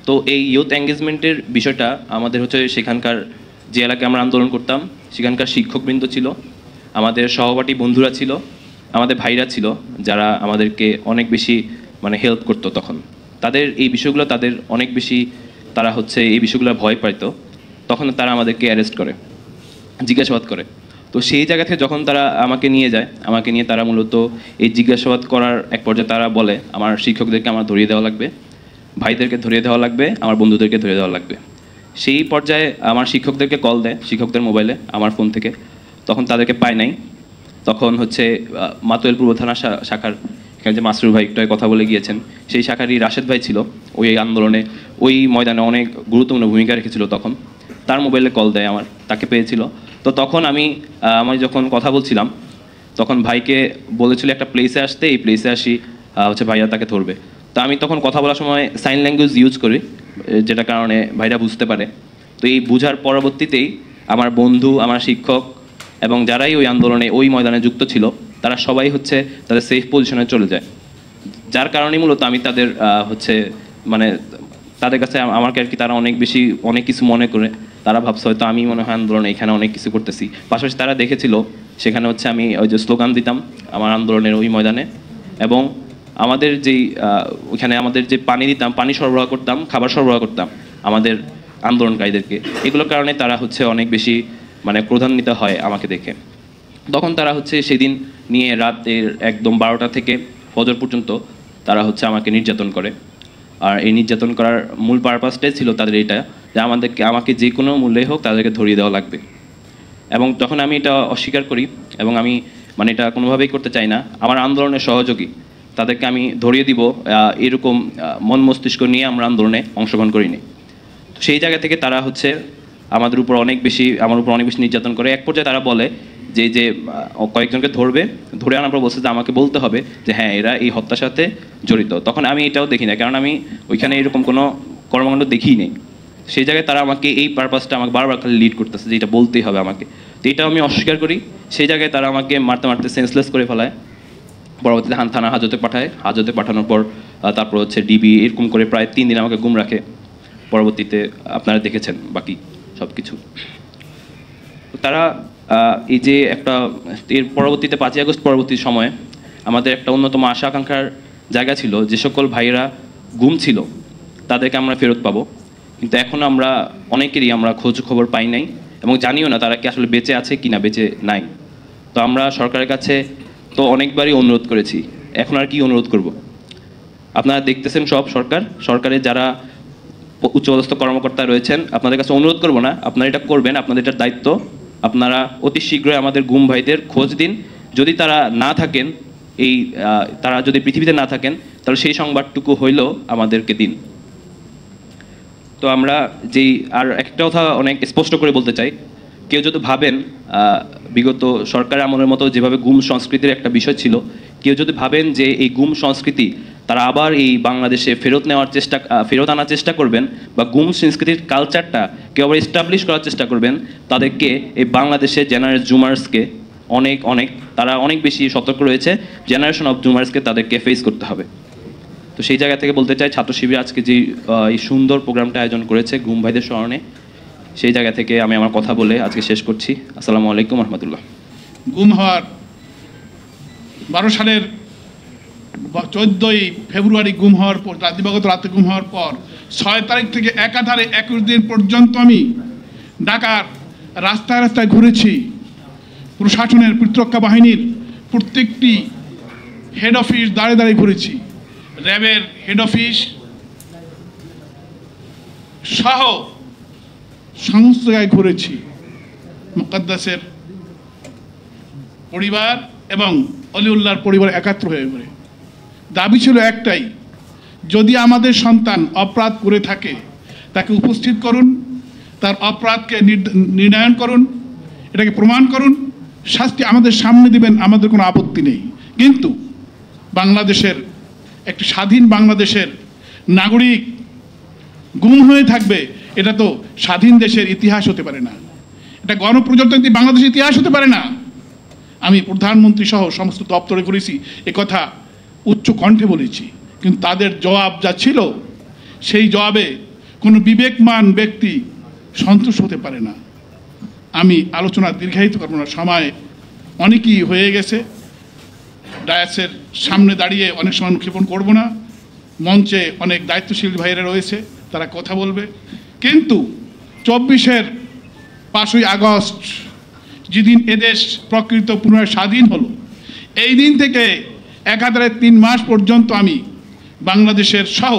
তো এই ইউথ এঙ্গেজমেন্টের বিষয়টা আমাদের সেখানকার যে এলাকায় আমরা আন্দোলন করতাম সেখানকার শিক্ষকবৃন্দ ছিল, আমাদের সহপাঠী বন্ধুরা ছিল, আমাদের ভাইরা ছিল, যারা আমাদেরকে অনেক বেশি হেল্প করতো। তখন তাদের এই বিষয়গুলো তাদের অনেক বেশি তারা এই বিষয়গুলো ভয় পাইতো। তখন তারা আমাদেরকে অ্যারেস্ট করে, জিজ্ঞাসাবাদ করে। তো সেই জায়গা থেকে যখন তারা আমাকে নিয়ে যায়, আমাকে নিয়ে তারা মূলত এই জিজ্ঞাসাবাদ করার এক পর্যায়ে তারা বলে আমার শিক্ষকদেরকে আমার ধরিয়ে দেওয়া লাগবে, ভাইদেরকে ধরিয়ে দেওয়া লাগবে, আমার বন্ধুদেরকে ধরিয়ে দেওয়া লাগবে। সেই পর্যায়ে আমার শিক্ষকদেরকে কল দেয়, শিক্ষকদের মোবাইলে আমার ফোন থেকে। তখন তাদেরকে পায় নাই। তখন মাতুয়েল পূর্ব থানা শাখার এখানে যে মাসরুর ভাই একটু কথা বলে গিয়েছেন, সেই শাখারই রাশেদ ভাই ছিল ওই আন্দোলনে, ওই ময়দানে অনেক গুরুত্বপূর্ণ ভূমিকা রেখেছিল। তখন তার মোবাইলে কল দেয় আমার, তাকে পেয়েছিল। তো তখন আমি যখন কথা বলছিলাম তখন ভাইকে বলেছিল একটা প্লেসে আসতে, এই প্লেসে আসি ভাইয়া তাকে ধরবে। তো আমি তখন কথা বলার সময় সাইন ল্যাঙ্গুয়েজ ইউজ করি, যেটা কারণে ভাইরা বুঝতে পারে। তো এই বুঝার পরবর্তীতেই আমার বন্ধু, আমার শিক্ষক এবং যারাই ওই আন্দোলনে ওই ময়দানে যুক্ত ছিল তারা সবাই তাদের সেফ পজিশনে চলে যায়। যার কারণে মূলত আমি তাদের তাদের কাছে আমাকে আর কি তারা অনেক কিছু মনে করে তারা ভাবছে হয়তো আমি মনে হয় আন্দোলনে এখানে অনেক কিছু করতেছি। পাশাপাশি তারা দেখেছিল সেখানে হচ্ছে আমি ওই যে স্লোগান দিতাম আমার আন্দোলনের ওই ময়দানে, এবং আমাদের যেই ওইখানে আমাদের যে পানি দিতাম, পানি সরবরাহ করতাম, খাবার সরবরাহ করতাম আমাদের আন্দোলনকারীদেরকে, এগুলোর কারণে তারা হচ্ছে অনেক বেশি মানে ক্রোধান্বিত হয় আমাকে দেখে। তখন তারা হচ্ছে সেদিন নিয়ে রাতের একদম 12টা থেকে ফজর পর্যন্ত তারা হচ্ছে আমাকে নির্যাতন করে। আর এই নির্যাতন করার মূল পারপাসটাই ছিল তাদের এটা যে আমাকে যে কোনো মূল্যে হোক তাদেরকে ধরিয়ে দেওয়া লাগবে। এবং তখন আমি এটা অস্বীকার করি এবং আমি মানে এটা কোনোভাবেই করতে চাই না। আমার আন্দোলনের সহযোগী তাদেরকে আমি ধরিয়ে দিব এরকম মন মস্তিষ্ক নিয়ে আমরা আন্দোলনে অংশগ্রহণ করিনি। তো সেই জায়গা থেকে তারা হচ্ছে আমার উপর অনেক বেশি নির্যাতন করে। এক পর্যায়ে তারা বলে যে কয়েকজনকে ধরে আনার পর বলছে যে আমাকে বলতে হবে যে হ্যাঁ এরা এই হত্যার সাথে জড়িত। তখন আমি এটাও দেখি না, কারণ আমি ওইখানে এরকম কোনো কর্মকাণ্ড দেখিই নেই। সেই জায়গায় তারা আমাকে এই পারপাসটা আমাকে বারবার খালি লিড করতেছে যে এটা বলতেই হবে আমাকে। তো এটাও আমি অস্বীকার করি। সেই জায়গায় তারা আমাকে মারতে মারতে সেন্সলেস করে ফেলায়। পরবর্তীতে থানা হাজতে পাঠায়। হাজতে পাঠানোর পর তারপর হচ্ছে ডিবি এরকম করে প্রায় 3 দিন আমাকে গুম রাখে। পরবর্তীতে আপনারা দেখেছেন বাকি সব কিছু। তারা এই যে একটা এর পরবর্তীতে 5ই আগস্ট পরবর্তী সময়ে আমাদের একটা অন্যতম আশা আকাঙ্ক্ষার জায়গা ছিল যে সকল ভাইয়েরা গুম ছিল তাদেরকে আমরা ফেরত পাবো, কিন্তু এখন আমরা অনেকেরই আমরা খোঁজ খবর পাই নাই এবং জানিও না তারা কি আসলে বেঁচে আছে কি না বেঁচে নাই। তো আমরা সরকারের কাছে তো অনেকবারই অনুরোধ করেছি, এখন আর কি অনুরোধ করব। আপনারা দেখতেছেন সব সরকারের যারা উচ্চপদস্থ কর্মকর্তা রয়েছেন, আপনাদের কাছে অনুরোধ করব না, আপনারা এটা করবেন, আপনাদের এটার দায়িত্ব। আপনারা অতি শীঘ্রই আমাদের গুম ভাইদের খোঁজ দিন। যদি তারা না থাকেন, তারা যদি পৃথিবীতে না থাকেন, তাহলে সেই সংবাদটুকু হইলেও আমাদেরকে দিন। তো আমরা আর একটা কথা অনেক স্পষ্ট করে বলতে চাই, কেউ যদি ভাবেন বিগত সরকার আমলের মতো যেভাবে গুম সংস্কৃতির একটা বিষয় ছিল, কেউ যদি ভাবেন যে এই গুম সংস্কৃতি তারা আবার এই বাংলাদেশে ফেরত আনার চেষ্টা করবেন বা গুম সংস্কৃতির কালচারটা কেউ আবার এস্টাবলিশ করার চেষ্টা করবেন, তাদেরকে এই বাংলাদেশের জেনারেল জুমার্সকে তারা অনেক বেশি সতর্ক রয়েছে। জেনারেশন অফ জুমার্সকে তাদেরকে ফেস করতে হবে। তো সেই জায়গা থেকে বলতে চাই, ছাত্র শিবির আজকে যে এই সুন্দর প্রোগ্রামটা আয়োজন করেছে গুম ভাইদের স্মরণে, সেই জায়গা থেকে আমি আমার কথা বলে আজকে শেষ করছি। আসসালামু আলাইকুম রহমতুল্লাহ। গুম হওয়ার 12 সালের 14ই ফেব্রুয়ারি গুম হওয়ার পর, দিবাগত রাতে গুম হওয়ার পর 6 তারিখ থেকে একাধারে 21 দিন পর্যন্ত আমি ঢাকার রাস্তায় রাস্তায় ঘুরেছি। প্রশাসনের প্রতিরক্ষা বাহিনীর প্রত্যেকটি হেড অফিস দাঁড়িয়ে দাঁড়িয়ে ঘুরেছি। র্যাবের হেড অফিস সহ সমস্ত জায়গায় ঘুরেছি। মুকদ্দাসের পরিবার এবং অলিউল্লাহর পরিবার একাত্র হয়ে ঘুরে। দাবি ছিল একটাই, যদি আমাদের সন্তান অপরাধ করে থাকে তাকে উপস্থিত করুন, তার অপরাধকে নির্ণয়ন করুন, এটাকে প্রমাণ করুন, শাস্তি আমাদের সামনে দিবেন, আমাদের কোনো আপত্তি নেই। কিন্তু বাংলাদেশের একটি স্বাধীন বাংলাদেশের নাগরিক গুম হয়ে থাকবে, এটা তো স্বাধীন দেশের ইতিহাস হতে পারে না, এটা গণপ্রজাতন্ত্রী বাংলাদেশের ইতিহাস হতে পারে না। আমি প্রধানমন্ত্রী সহ সমস্ত দপ্তরে করেছি, একথা উচ্চ কণ্ঠে বলেছি, কিন্তু তাদের জবাব যা ছিল সেই জবাবে কোনো বিবেকমান ব্যক্তি সন্তুষ্ট হতে পারে না। আমি আলোচনা দীর্ঘায়িত করব না, সময় অনেকই হয়ে গেছে। ডায়াসের সামনে দাঁড়িয়ে অনেক সময় ক্ষেপণ করব না। মঞ্চে অনেক দায়িত্বশীল ভাইয়েরা রয়েছে, তারা কথা বলবে। কিন্তু 5ই আগস্ট যেদিন এদেশ প্রকৃত পুনরায় স্বাধীন হলো, এই দিন থেকে একাধারে 3 মাস পর্যন্ত আমি বাংলাদেশের সহ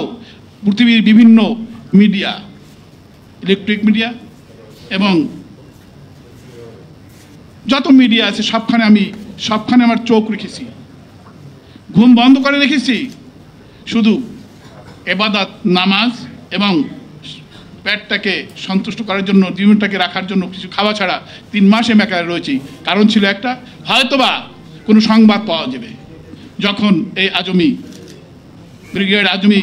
পৃথিবীর বিভিন্ন মিডিয়া, ইলেকট্রিক মিডিয়া এবং যত মিডিয়া আছে সবখানে আমার চোখ রেখেছি, ঘুম বন্ধ করে রেখেছি। শুধু ইবাদত, নামাজ এবং পেটটাকে সন্তুষ্ট করার জন্য, জীবনটাকে রাখার জন্য কিছু খাওয়া ছাড়া 3 মাসে মেকারে রয়েছি। কারণ ছিল একটা, হয়তোবা কোনো সংবাদ পাওয়া যাবে। যখন এই ব্রিগেডিয়ার আজমি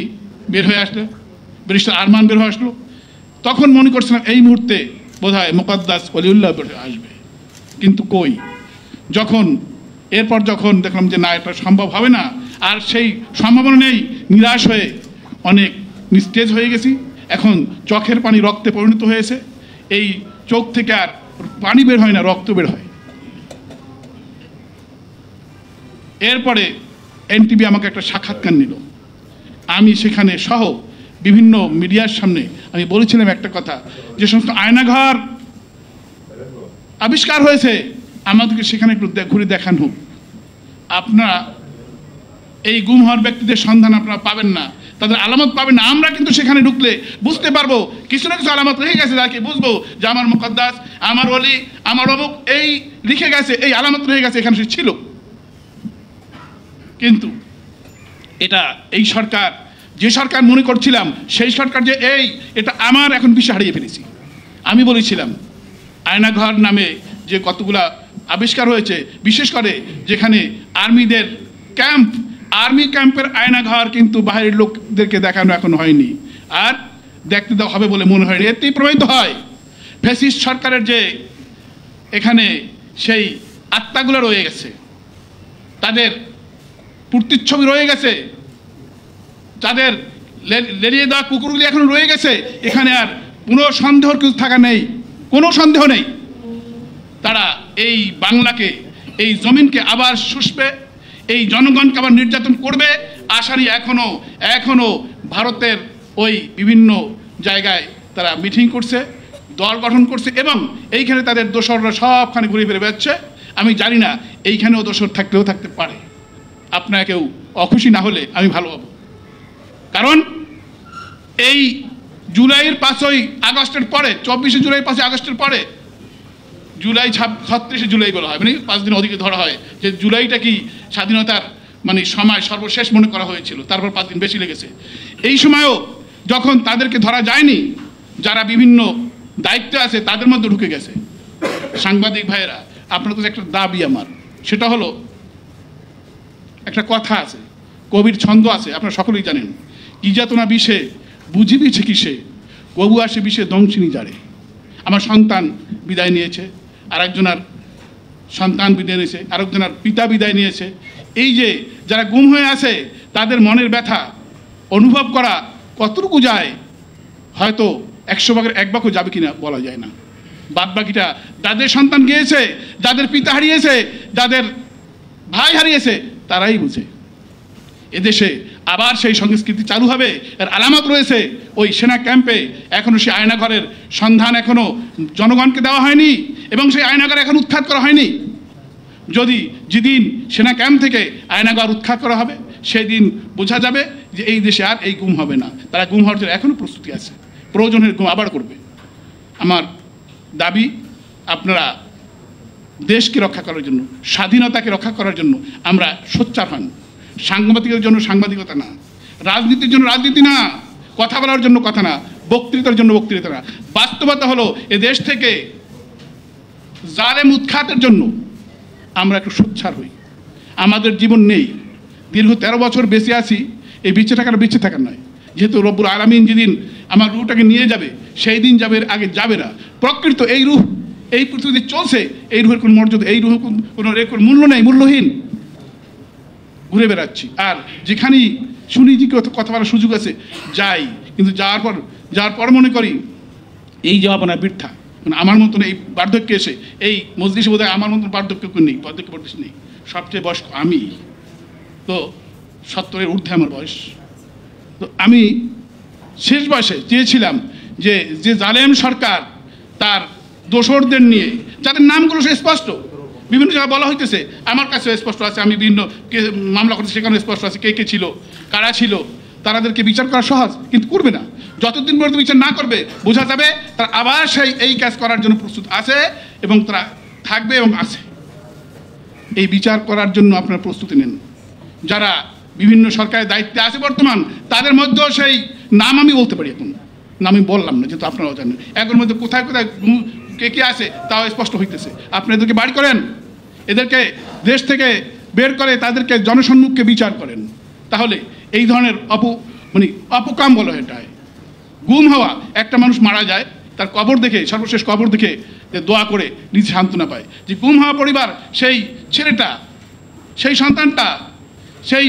বের হয়ে আসলো, ব্যারিস্টার আরমান বের হয়ে আসলো, তখন মনে করছিলাম এই মুহূর্তে বোধহয় মুকদ্দাস ওলিউল্লাহ বের হয়ে আসবে। কিন্তু কই, এরপর যখন দেখলাম যে না, এটা সম্ভব হবে না, আর সেই সম্ভাবনা নেই, নিরাশ হয়ে অনেক নিস্তেজ হয়ে গেছি। এখন চোখের পানি রক্তে পরিণত হয়েছে। এই চোখ থেকে আর পানি বের হয় না, রক্ত বের হয়। এরপরে এনটিভি আমাকে একটা সাক্ষাৎকার নিল, আমি সেখানে সহ বিভিন্ন মিডিয়ার সামনে আমি বলেছিলাম একটা কথা, যে সমস্ত আয়নাঘর আবিষ্কার হয়েছে আমাদেরকে সেখানে একটু ঘুরে দেখান হোক। আপনারা এই গুম হওয়ার ব্যক্তিদের সন্ধান আপনারা পাবেন না, তাদের আলামত পাবেন না। আমরা কিন্তু সেখানে ঢুকলে বুঝতে পারবো কিছু না কিছু আলামত রেখে গেছে, যাকে বুঝবো যে আমার মুকদ্দাস, আমার ওলি, আমার অমুক, এই লিখে গেছে, এই আলামত রয়ে গেছে, এখানে সে ছিল। কিন্তু এটা এই সরকার, যে সরকার মনে করছিলাম সেই সরকার যে এটা আমার এখন বিষয় হারিয়ে ফেলেছি। আমি বলেছিলাম আয়নাঘর নামে যে কতগুলা আবিষ্কার হয়েছে, বিশেষ করে যেখানে আর্মিদের ক্যাম্প, আর্মি ক্যাম্পের আয়নাঘর কিন্তু বাইরের লোকদেরকে দেখানো এখন হয়নি, আর দেখতে দেওয়া হবে বলে মনে হয়নি। এতেই প্রমাণিত হয় ফ্যাসিস্ট সরকারের যে এখানে সেই আত্মাগুলো রয়ে গেছে, তাদের প্রতিচ্ছবি রয়ে গেছে, তাদের লেলিয়ে দেওয়া কুকুরগুলি এখন রয়ে গেছে। এখানে আর কোনো সন্দেহর কিছু থাকা নেই, কোনো সন্দেহ নেই। তারা এই বাংলাকে, এই জমিনকে আবার শুষবে, এই জনগণকে আবার নির্যাতন করবে। আশারই এখনো ভারতের ওই বিভিন্ন জায়গায় তারা মিটিং করছে, দল গঠন করছে, এবং এইখানে তাদের দোসররা সবখানে ঘুরে ফিরে বেড়াচ্ছে। আমি জানি না এইখানেও দোসর থাকলেও থাকতে পারে। আপনারা কেউ অখুশি না হলে আমি ভালো হব, কারণ এই জুলাইয়ের 5ই আগস্টের পরে, 24শে জুলাই 5ই আগস্টের পরে, জুলাই 36শে জুলাই বলা হয়, মানে 5 দিন অধিকে ধরা হয়, যে জুলাইটা কি স্বাধীনতার মানে সময় সর্বশেষ মনে করা হয়েছিল, তারপর 5 দিন বেশি লেগেছে। এই সময়ও যখন তাদেরকে ধরা যায়নি, যারা বিভিন্ন দায়িত্বে আছে তাদের মধ্যে ঢুকে গেছে। সাংবাদিক ভাইয়েরা, আপনার তো একটা দাবি আমার, সেটা হলো একটা কথা আছে, কবির ছন্দ আছে, আপনারা সকলেই জানেন, কি যাতনা বিষে বুঝিবিছে কিসে, কবু আসে বিষে দংশিনী জারে। আমার সন্তান বিদায় নিয়েছে, আরেকজনের সন্তান বিদায় নিয়েছে, আরেকজনের পিতা বিদায় নিয়েছে। এই যে যারা গুম হয়ে আছে তাদের মনের ব্যথা অনুভব করা কতটুকু যায়, হয়তো 100 ভাগের 1 ভাগও যাবে কিনা বলা যায় না। বাদ বাকিটা যাদের সন্তান গিয়েছে, যাদের পিতা হারিয়েছে, যাদের ভাই হারিয়েছে, তারাই বুঝে। এদেশে আবার সেই সংস্কৃতি চালু হবে, এর আলামত রয়েছে। ওই সেনা ক্যাম্পে এখনো সেই আয়নাঘরের সন্ধান এখনো জনগণকে দেওয়া হয়নি, এবং সেই আয়নাঘর এখন উৎখাত করা হয়নি। যেদিন সেনা ক্যাম্প থেকে আয়নাঘর উৎখাত করা হবে, সেদিন বোঝা যাবে যে এই দেশে আর এই গুম হবে না। তারা গুম হওয়ার জন্য এখনো প্রস্তুতি আছে, প্রয়োজনের গুম আবার করবে। আমার দাবি, আপনারা দেশকে রক্ষা করার জন্য, স্বাধীনতাকে রক্ষা করার জন্য আমরা সোচ্চার হন। সাংবাদিকের জন্য সাংবাদিকতা না, রাজনীতির জন্য রাজনীতি না, কথা বলার জন্য কথা না, বক্তৃতার জন্য বক্তৃতা না। বাস্তবতা হলো এ দেশ থেকে জালেম উৎখাতের জন্য আমরা একটু সোচ্চার হই। আমাদের জীবন নেই, দীর্ঘ 13 বছর বেঁচে আছি, এই বেঁচে থাকার নয়। যেহেতু রব্বুল আলামিন যেদিন আমার রুহটাকে নিয়ে যাবে, সেই দিন যাবে, আগে যাবে না। প্রকৃত এই রুহ এই পৃথিবীতে চলছে, এই রুহের কোনো মর্যাদা, এই রুহ কোনো মূল্য নেই, মূল্যহীন ঘুরে বেড়াচ্ছি। আর যেখানেই শুনি যে কথা বলার সুযোগ আছে যাই, কিন্তু যাওয়ার পর মনে করি এই যাওয়া না বৃথা। মানে আমার মতন এই বার্ধক্যে এসে এই মজলিসে বোধহয় আমার মতন বার্ধক্য নেই, বার্ধক্য নেই। সবচেয়ে বয়স্ক আমি, তো 70-এর ঊর্ধ্বে আমার বয়স। তো আমি শেষ বয়সে চেয়েছিলাম যে জালেম সরকার তার দোসরদের নিয়ে, যাদের নামগুলো সে স্পষ্ট, বিভিন্ন জায়গায় বলা হইতেছে, আমার কাছে স্পষ্ট আছে, আমি বিভিন্ন মামলা করতে সেখানে স্পষ্ট আছে কে ছিল, কারা ছিল, তাদেরকে বিচার করা সহজ, কিন্তু করবে না। যতদিন পর্যন্ত বিচার না করবে, বোঝা যাবে তারা আবার এই কাজ করার জন্য প্রস্তুত আছে, এবং তারা থাকবে এবং আছে। এই বিচার করার জন্য আপনারা প্রস্তুতি নেন। যারা বিভিন্ন সরকারের দায়িত্বে আছে বর্তমান, তাদের মধ্যেও সেই নাম আমি বলতে পারি, এখন নাম আমি বললাম না, যেহেতু আপনারাও জানেন। এর মধ্যে কোথায় কোথায় কে আছে তাও স্পষ্ট হইতেছে। আপনি এদেরকে বাড়ি করেন, এদেরকে দেশ থেকে বের করে তাদেরকে জনসম্মুখে বিচার করেন, তাহলে এই ধরনের অপকাম বলা হয়। এটাই গুম হওয়া, একটা মানুষ মারা যায়, তার কবর দেখে, সর্বশেষ কবর দেখে দোয়া করে নিজে সান্ত্বনা পায়, যে গুম হওয়া পরিবার, সেই ছেলেটা, সেই সন্তানটা, সেই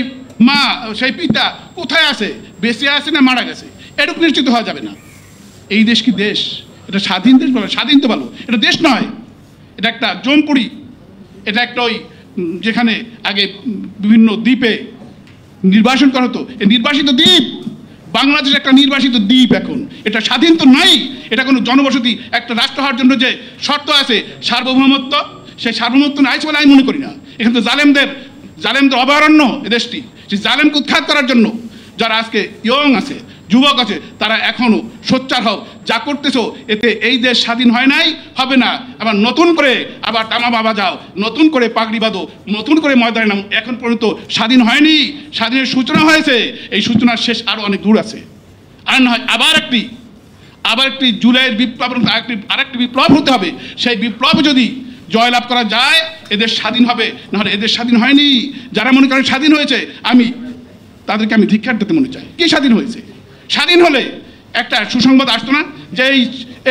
মা, সেই পিতা কোথায় আছে, বেঁচে আছে না মারা গেছে, এটুকু নিশ্চিত হওয়া যাবে না। এই দেশ কি দেশ? এটা স্বাধীন দেশ বলে, স্বাধীন তো ভালো, এটা দেশ নয়, এটা একটা জমপুরি, এটা একটা ওই যেখানে আগে বিভিন্ন দ্বীপে নির্বাসন করা হতো, এই নির্বাসিত দ্বীপ, বাংলাদেশ একটা নির্বাসিত দ্বীপ এখন, এটা স্বাধীন তো নাই, এটা কোনো জনবসতি একটা রাষ্ট্র হওয়ার জন্য যে শর্ত আছে সার্বভৌমত্ব, সেই সার্বভৌমত্ব নাই বলে আমি মনে করি না। এখানে তো জালেমদের অভয়ারণ্য এ দেশটি, সেই জালেমকে উৎখাত করার জন্য যারা আজকে ইয়ং আছে, যুবক আছে, তারা এখনও সোচ্চার হও, যা করতেছো এতে এই দেশ স্বাধীন হয় নাই, হবে না, আবার নতুন করে আবার টামা বাবা যাও, নতুন করে পাগড়ি বাঁধো, নতুন করে ময়দানে নামো, এখন পর্যন্ত স্বাধীন হয়নি, স্বাধীনের সূচনা হয়েছে, এই সূচনার শেষ আরও অনেক দূর আছে। আর না হয় আবার একটি জুলাইয়ের বিপ্লব, আরেকটি বিপ্লব হতে হবে, সেই বিপ্লব যদি জয়লাভ করা যায় এদের স্বাধীন হবে, নাহলে এদের স্বাধীন হয়নি। যারা মনে করেন স্বাধীন হয়েছে, তাদেরকে আমি ধিক্কার দিতে মনে চাই। কি স্বাধীন হয়েছে? স্বাধীন হলে একটা সুসংবাদ আসতো না যে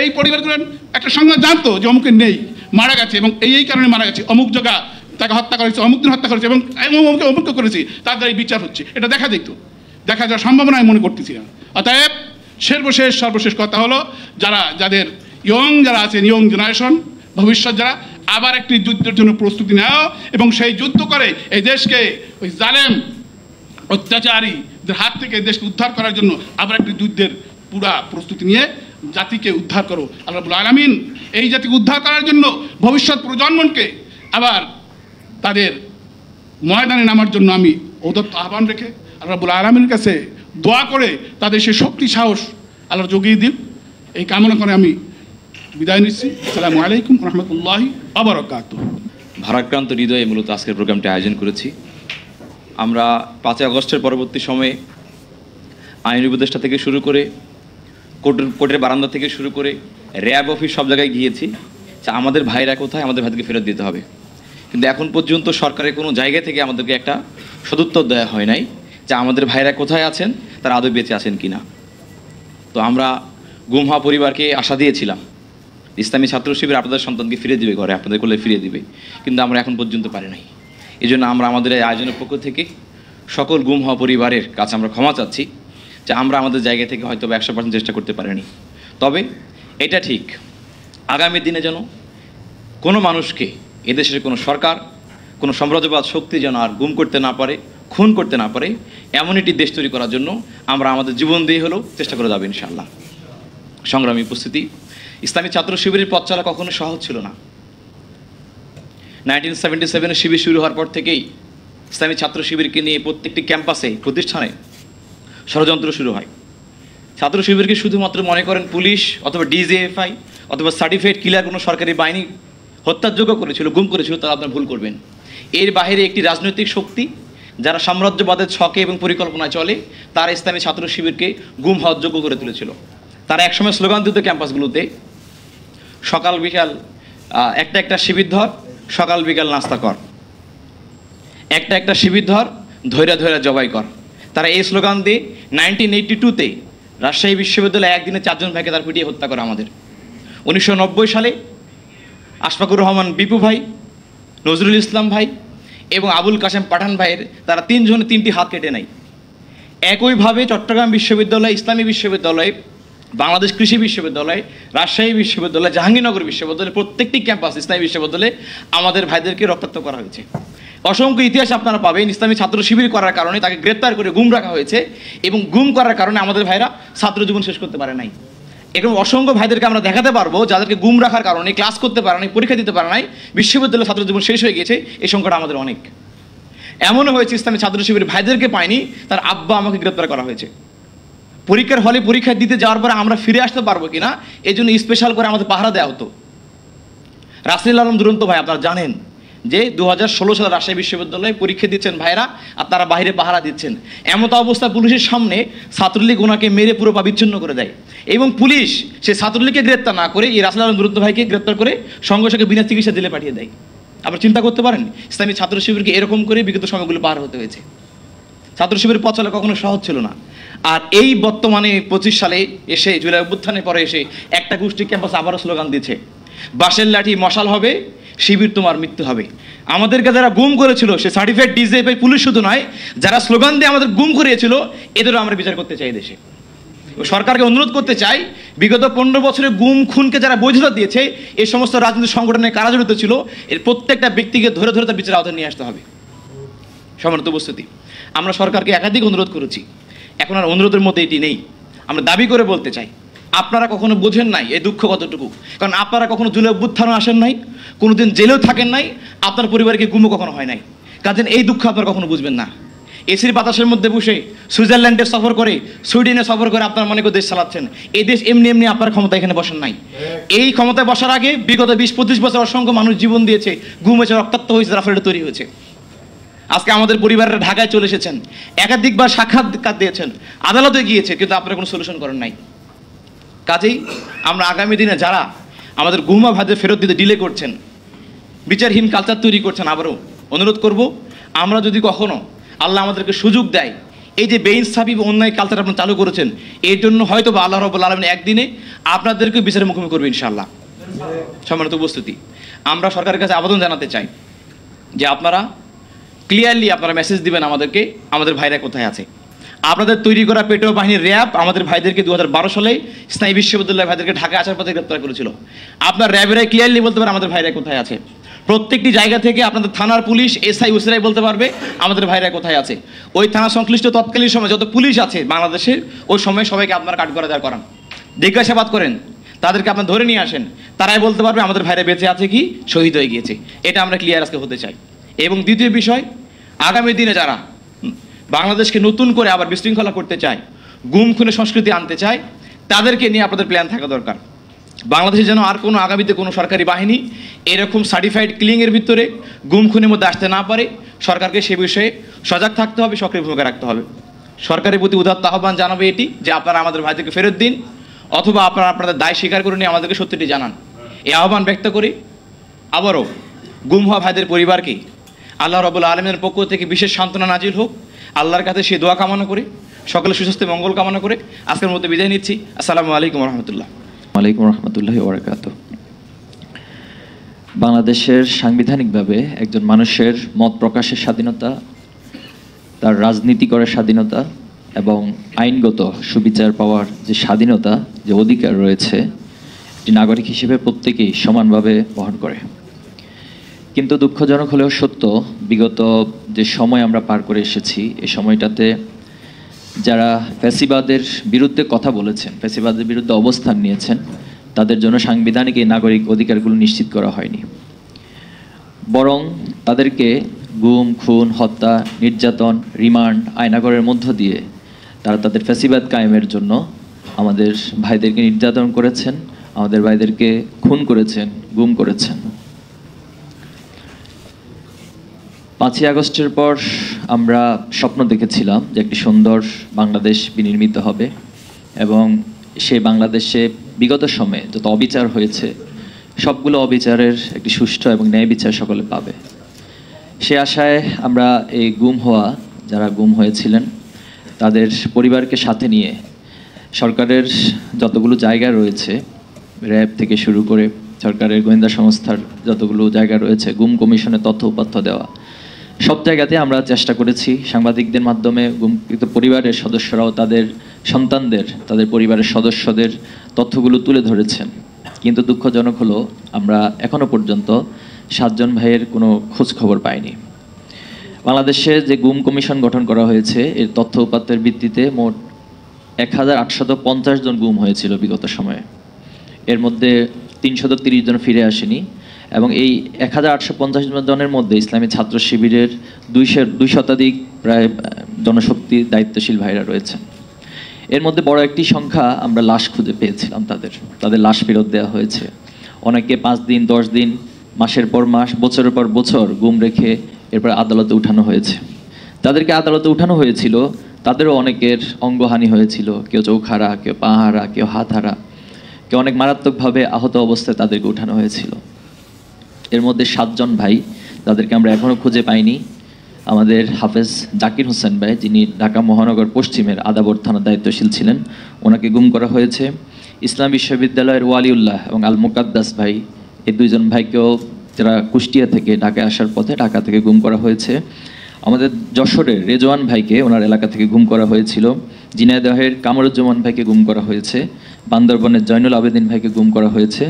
এই পরিবারগুলো একটা সংবাদ জানতো যে অমুকের নেই, মারা গেছে, এবং এই কারণে মারা গেছে, অমুক জায়গা তাকে হত্যা করেছে, অমুক দিন হত্যা করেছে, এবং অমুককে করেছে, তাদের এই বিচার হচ্ছে, এটা দেখা যাওয়ার সম্ভাবনা আমি মনে করতেছি না। অতএব সর্বশেষ কথা হলো, যাদের যারা আছেন, ইয়ং জেনারেশন, ভবিষ্যৎ যারা, আবার একটি যুদ্ধের জন্য প্রস্তুতি নাও, এবং সেই যুদ্ধ করে এই দেশকে ওই জালেম অত্যাচারীদের হাত থেকে দেশকে উদ্ধার করার জন্য আবার একটি যুদ্ধের পুরা প্রস্তুতি নিয়ে জাতিকে উদ্ধার করো। আল্লাহ রাব্বুল আলামিন এই জাতিকে উদ্ধার করার জন্য ভবিষ্যৎ প্রজন্মকে আবার তাদের ময়দানে নামার জন্য আমি ঔদত্ত আহ্বান রেখে আল্লাহ রাব্বুল আলামিনের কাছে দোয়া করে তাদের সে শক্তি সাহস আল্লাহ যোগিয়ে দিন, এই কামনা করে আমি বিদায় নিচ্ছি। আসসালামু আলাইকুম রহমতুল্লাহি ওয়া বারাকাতুহু। ভারাক্রান্ত হৃদয়ে মূলত আজকের প্রোগ্রামটি আয়োজন করেছি। আমরা 5 আগস্টের পরবর্তী সময়ে আইন উপদেষ্টা থেকে শুরু করে কোর্টের বারান্দা থেকে শুরু করে র্যাব অফিস সব জায়গায় গিয়েছি যে আমাদের ভাইরা কোথায়, আমাদের ভাইদেরকে ফেরত দিতে হবে। কিন্তু এখন পর্যন্ত সরকারের কোনো জায়গা থেকে আমাদেরকে একটা সদুত্তর দেওয়া হয় নাই যে আমাদের ভাইরা কোথায় আছেন, তারা আদৌ বেঁচে আছেন কি না। তো আমরা গুম হওয়া পরিবারকে আশা দিয়েছিলাম ইসলামী ছাত্র শিবির আপনাদের সন্তানকে ফিরে দিবে, ঘরে আপনাদের কোলে ফিরিয়ে দিবে, কিন্তু আমরা এখন পর্যন্ত পারি নাই। এই জন্য আমরা আমাদের এই আয়োজনের পক্ষ থেকে সকল গুম হওয়া পরিবারের কাছে আমরা ক্ষমা চাচ্ছি যে আমরা আমাদের জায়গা থেকে হয়তো 100% চেষ্টা করতে পারিনি। তবে এটা ঠিক, আগামী দিনে যেন কোনো মানুষকে, এদেশের কোনো সরকার, কোনো সাম্রাজ্যবাদ শক্তি যেন আর গুম করতে না পারে, খুন করতে না পারে, এমন একটি দেশ তৈরি করার জন্য আমরা আমাদের জীবন দিয়ে হলেও চেষ্টা করে যাবো ইনশাআল্লাহ। সংগ্রামী উপস্থিতি, ইসলামী ছাত্র শিবিরের পথ চলা কখনো সহজ ছিল না। 1977 শিবির শুরু হওয়ার পর থেকেই ইসলামী ছাত্র শিবিরকে নিয়ে প্রত্যেকটি ক্যাম্পাসে, প্রতিষ্ঠানে ষড়যন্ত্র শুরু হয়। ছাত্র শিবিরকে শুধুমাত্র মনে করেন পুলিশ অথবা ডিজিএফআই অথবা সার্টিফাইড কিলার কোনো সরকারি বাহিনী হত্যার যোগ্য করেছিল, গুম করেছিল, তারা আপনারা ভুল করবেন। এর বাইরে একটি রাজনৈতিক শক্তি যারা সাম্রাজ্যবাদের ছকে এবং পরিকল্পনায় চলে, তারা ইসলামী ছাত্র শিবিরকে গুম হওয়ার যোগ্য করে তুলেছিল। তারা একসময় স্লোগান দিত ক্যাম্পাসগুলোতে, সকাল বিকাল একটা শিবির ধর, সকাল বিকাল নাস্তা কর, একটা শিবির ধর, ধৈরা জবাই কর। তারা এই স্লোগান দিয়ে 1982-তে রাজশাহী বিশ্ববিদ্যালয়ে একদিনে 4 জন ভাইকে তার পিটিয়ে হত্যা করে আমাদের। 1990 সালে আশফাকুর রহমান বিপু ভাই, নজরুল ইসলাম ভাই এবং আবুল কাশেম পাঠান ভাইয়ের তারা 3 জনে 3টি হাত কেটে নেয়। একইভাবে চট্টগ্রাম বিশ্ববিদ্যালয়, ইসলামী বিশ্ববিদ্যালয়, বাংলাদেশ কৃষি বিশ্ববিদ্যালয়, রাজশাহী বিশ্ববিদ্যালয়, জাহাঙ্গীরনগর বিশ্ববিদ্যালয়, প্রত্যেকটি ক্যাম্পাস ইসলামী বিশ্ববিদ্যালয়ে আমাদের ভাইদেরকে রক্তাক্ত করা হয়েছে। অসংখ্য ইতিহাস আপনারা পাবেন, ইসলামী ছাত্র শিবির করার কারণে তাকে গ্রেপ্তার করে গুম রাখা হয়েছে, এবং গুম করার কারণে আমাদের ভাইরা ছাত্র জীবন শেষ করতে পারে নাই। এরকম অসংখ্য ভাইদেরকে আমরা দেখাতে পারবো যাদেরকে গুম রাখার কারণে ক্লাস করতে পারে নাই, পরীক্ষা দিতে পারে নাই, বিশ্ববিদ্যালয়ের ছাত্র জীবন শেষ হয়ে গেছে। এই সংখ্যাটা আমাদের অনেক। এমনও হয়েছে ইসলামী ছাত্র শিবির ভাইদেরকে পায়নি, তার আব্বা আমাকে গ্রেপ্তার করা হয়েছে। পরীক্ষার হলে পরীক্ষা দিতে যাওয়ার পরে আমরা ফিরে আসতে পারবো কিনা এই জন্য স্পেশাল করে আমাদের পাহারা দেওয়া হতো। রাসেল আলম দুরন্ত ভাই, আপনারা জানেন যে 2016 সালে রাজশাহী বিশ্ববিদ্যালয়ে পরীক্ষা দিচ্ছেন ভাইরা, আর তারা বাইরে পাহারা দিচ্ছেন। এমত অবস্থা পুলিশের সামনে ছাত্রলীগ ওনাকে মেরে পুরো পা বিচ্ছিন্ন করে দেয়, এবং পুলিশ সে ছাত্রলীগকে গ্রেপ্তার না করে এই রাসেল আলম দুরন্ত ভাইকে গ্রেপ্তার করে সঙ্গে সঙ্গে বিনা চিকিৎসা জেলে পাঠিয়ে দেয়। আপনারা চিন্তা করতে পারেন ইসলামী ছাত্র শিবিরকে এরকম করে বিগত সময়গুলো পার হতে হয়েছে। ছাত্র শিবির পথ চলা কখনো সহজ ছিল না। আর এই বর্তমানে 25 সালে এসে, জুলাই অভ্যুত্থানের পরে এসে একটা গোষ্ঠী ক্যাম্পাসে আবারও স্লোগান দিচ্ছে, বাঁশের লাঠি মশাল হবে, শিবির তোমার মৃত্যু হবে। আমাদেরকে যারা গুম করেছিল সে সার্টিফাইড ডিজিএফআই পুলিশ শুধু নয়, যারা স্লোগান দিয়ে আমাদের গুম করিয়েছিল এদেরও আমরা বিচার করতে চাই দেশে। সরকারকে অনুরোধ করতে চাই, বিগত 15 বছরে গুম খুনকে যারা বৈধতা দিয়েছে, এই সমস্ত রাজনৈতিক সংগঠনে কারা জড়িত ছিল, এর প্রত্যেকটা ব্যক্তিকে ধরে ধরে তার বিচারের আওতায় নিয়ে আসতে হবে। সম্মানিত উপস্থিতি, আমরা সরকারকে একাধিক অনুরোধ করেছি, এখন আর অনুরোধের মধ্যে এটি নেই। আমরা দাবি করে বলতে চাই, আপনারা কখনো বোঝেন নাই এই দুঃখ কতটুকু, কারণ আপনারা কখনো জুলে অভ্যুত্থানও আসেন নাই, কোনোদিন জেলেও থাকেন নাই, আপনার পরিবারকে গুমও কখনো হয় নাই, কাজেন এই দুঃখ আপনারা কখনো বুঝবেন না। এসির বাতাসের মধ্যে বসে সুইজারল্যান্ডে সফর করে, সুইডেনে সফর করে আপনার মনে করে দেশ চালাচ্ছেন। এই দেশ এমনি এমনি আপনার ক্ষমতা এখানে বসেন নাই। এই ক্ষমতায় বসার আগে বিগত 20-25 বছর অসংখ্য মানুষ জীবন দিয়েছে, গুম হয়েছে, রক্তাক্ত হয়েছে, রাফেলটা তৈরি হয়েছে। আজকে আমাদের পরিবারের ঢাকায় চলে এসেছেন, একাধিকবার সাক্ষাৎকার দিয়েছেন, আদালতে গিয়েছে, কিন্তু আপনারা কোনো সলিউশন করেন নাই। কাজেই আমরা আগামী দিনে যারা আমাদের গুমা ভাজে ফেরত দিতে ডিলে করছেন, বিচারহীন কালচার তৈরি করছেন, আবারও অনুরোধ করব, আমরা যদি কখনো আল্লাহ আমাদেরকে সুযোগ দেয়, এই যে বেইনসাফি বা অন্যায় কালচার আপনারা চালু করেছেন, এর জন্য হয়তো বা আল্লাহ রাব্বুল আলামিন একদিনে আপনাদেরকে বিচারের মুখোমুখি করবে ইনশাআল্লাহ। সম্মানিত উপস্থিতি, আমরা সরকারের কাছে আবেদন জানাতে চাই যে আপনারা ক্লিয়ারলি আপনারা মেসেজ দিবেন আমাদেরকে, আমাদের ভাইরা কোথায় আছে। আপনাদের তৈরি করা পেটোয়া বাহিনীর র্যাব আমাদের ভাইদেরকে 2012 সালে ইসলামী বিশ্ববিদ্যালয়ের ভাইদেরকে ঢাকা আসার পথে গ্রেপ্তার করেছিল। আপনার র্যাবেরাই ক্লিয়ারলি বলতে পারে আমাদের ভাইরা কোথায় আছে। প্রত্যেকটি জায়গা থেকে আপনাদের থানার পুলিশ, এসআই, ওসিরাই বলতে পারবে আমাদের ভাইরা কোথায় আছে। ওই থানা সংশ্লিষ্ট তৎকালীন সময় যত পুলিশ আছে বাংলাদেশের, ওই সময় সবাইকে আপনারা কাঠগড়ায় করান, জিজ্ঞাসাবাদ করেন, তাদেরকে আপনার ধরে নিয়ে আসেন, তারাই বলতে পারবে আমাদের ভাইরা বেঁচে আছে কি শহীদ হয়ে গিয়েছে। এটা আমরা ক্লিয়ার আজকে হতে চাই। এবং দ্বিতীয় বিষয়, আগামী দিনে যারা বাংলাদেশকে নতুন করে আবার বিশৃঙ্খলা করতে চায়, গুম খুনের সংস্কৃতি আনতে চায়, তাদেরকে নিয়ে আপনাদের প্ল্যান থাকা দরকার। বাংলাদেশে যেন আর কোনো আগামীতে কোনো সরকারি বাহিনী এরকম সার্টিফাইড কিলিংয়ের ভিতরে গুম খুনের মধ্যে আসতে না পারে, সরকারকে সে বিষয়ে সজাগ থাকতে হবে, সক্রিয় ভূমিকা রাখতে হবে। সরকারের প্রতি উদাত্ত আহ্বান জানাবে এটি যে আপনারা আমাদের ভাইদেরকে ফেরত দিন, অথবা আপনারা আপনাদের দায় স্বীকার করে নিয়ে আমাদেরকে সত্যিটি জানান। এই আহ্বান ব্যক্ত করি। আবারও গুম হওয়া ভাইদের পরিবারকে আল্লাহ রাব্বুল আলামিনের পক্ষ থেকে বিশেষ সান্ত্বনা নাজিল হোক, আল্লাহর কাছে সেই দোয়া কামনা করে, সকলের সুস্বাস্থ্য মঙ্গল কামনা করে আজকের মধ্যে বিদায় নিচ্ছি। আসসালামু আলাইকুম রহমতুল্লাহ। ওয়ালাইকুম রহমতুল্লাহি ওয়া বারাকাতুহু। বাংলাদেশের সাংবিধানিকভাবে একজন মানুষের মত প্রকাশের স্বাধীনতা, তার রাজনীতি করার স্বাধীনতা এবং আইনগত সুবিচার পাওয়ার যে স্বাধীনতা, যে অধিকার রয়েছে, একটি নাগরিক হিসেবে প্রত্যেকেই সমানভাবে বহন করে। কিন্তু দুঃখজনক হলেও সত্য, বিগত যে সময় আমরা পার করে এসেছি, এই সময়টাতে যারা ফ্যাসিবাদের বিরুদ্ধে কথা বলেছেন, ফ্যাসিবাদের বিরুদ্ধে অবস্থান নিয়েছেন, তাদের জন্য সাংবিধানিক এই নাগরিক অধিকারগুলো নিশ্চিত করা হয়নি, বরং তাদেরকে গুম, খুন, হত্যা, নির্যাতন, রিমান্ড, আয়নাঘরের মধ্য দিয়ে তারা তাদের ফ্যাসিবাদ কায়েমের জন্য আমাদের ভাইদেরকে নির্যাতন করেছেন, আমাদের ভাইদেরকে খুন করেছেন, গুম করেছেন। 5ই আগস্টের পর আমরা স্বপ্ন দেখেছিলাম যে একটি সুন্দর বাংলাদেশ বিনির্মিত হবে এবং সেই বাংলাদেশে বিগত সময়ে যত অবিচার হয়েছে, সবগুলো অবিচারের একটি সুষ্ঠু এবং ন্যায় বিচার সকলে পাবে। সে আশায় আমরা এই গুম হওয়া, যারা গুম হয়েছিলেন, তাদের পরিবারকে সাথে নিয়ে সরকারের যতগুলো জায়গা রয়েছে, র্যাব থেকে শুরু করে সরকারের গোয়েন্দা সংস্থার যতগুলো জায়গা রয়েছে, গুম কমিশনের তথ্য উপাত্ত দেওয়া, সব জায়গাতে আমরা চেষ্টা করেছি। সাংবাদিকদের মাধ্যমে গুমকৃত পরিবারের সদস্যরাও তাদের সন্তানদের, তাদের পরিবারের সদস্যদের তথ্যগুলো তুলে ধরেছেন। কিন্তু দুঃখজনক হলো আমরা এখনো পর্যন্ত 7 জন ভাইয়ের কোনো খোঁজ খবর পাইনি। বাংলাদেশে যে গুম কমিশন গঠন করা হয়েছে, এর তথ্য উপাত্তের ভিত্তিতে মোট 1850 জন গুম হয়েছিল বিগত সময়ে। এর মধ্যে 330 জন ফিরে আসেনি এবং এই 1850 জনের মধ্যে ইসলামী ছাত্র শিবিরের 200 শতাধিক প্রায় জনশক্তি দায়িত্বশীল ভাইরা রয়েছেন। এর মধ্যে বড় একটি সংখ্যা আমরা লাশ খুঁজে পেয়েছিলাম, তাদের লাশ ফেরত দেওয়া হয়েছে। অনেকে 5 দিন, 10 দিন, মাসের পর মাস, বছরের পর বছর গুম রেখে এরপর আদালতে উঠানো হয়েছে। তাদেরকে আদালতে উঠানো হয়েছিল, তাদেরও অনেকের অঙ্গহানি হয়েছিল, কেউ চোখ হারা, কেউ পা হারা, কেউ হাত হারা, কেউ অনেক মারাত্মকভাবে আহত অবস্থায় তাদেরকে উঠানো হয়েছিল। এর মধ্যে 7 জন ভাই, তাদেরকে আমরা এখনও খুঁজে পাইনি। আমাদের হাফেজ জাকির হোসেন ভাই, যিনি ঢাকা মহানগর পশ্চিমের আদাবর থানার দায়িত্বশীল ছিলেন, ওনাকে গুম করা হয়েছে। ইসলাম বিশ্ববিদ্যালয়ের ওয়ালিউল্লাহ এবং আল মুকাদ্দাস ভাই, এই 2 জন ভাইকেও যারা কুষ্টিয়া থেকে ঢাকায় আসার পথে ঢাকা থেকে গুম করা হয়েছে। আমাদের যশোরের রেজওয়ান ভাইকে ওনার এলাকা থেকে গুম করা হয়েছিল। ঝিনাইদহের কামরুজ্জামান ভাইকে গুম করা হয়েছে, বান্দরবনের জয়নুল আবেদিন ভাইকে গুম করা হয়েছে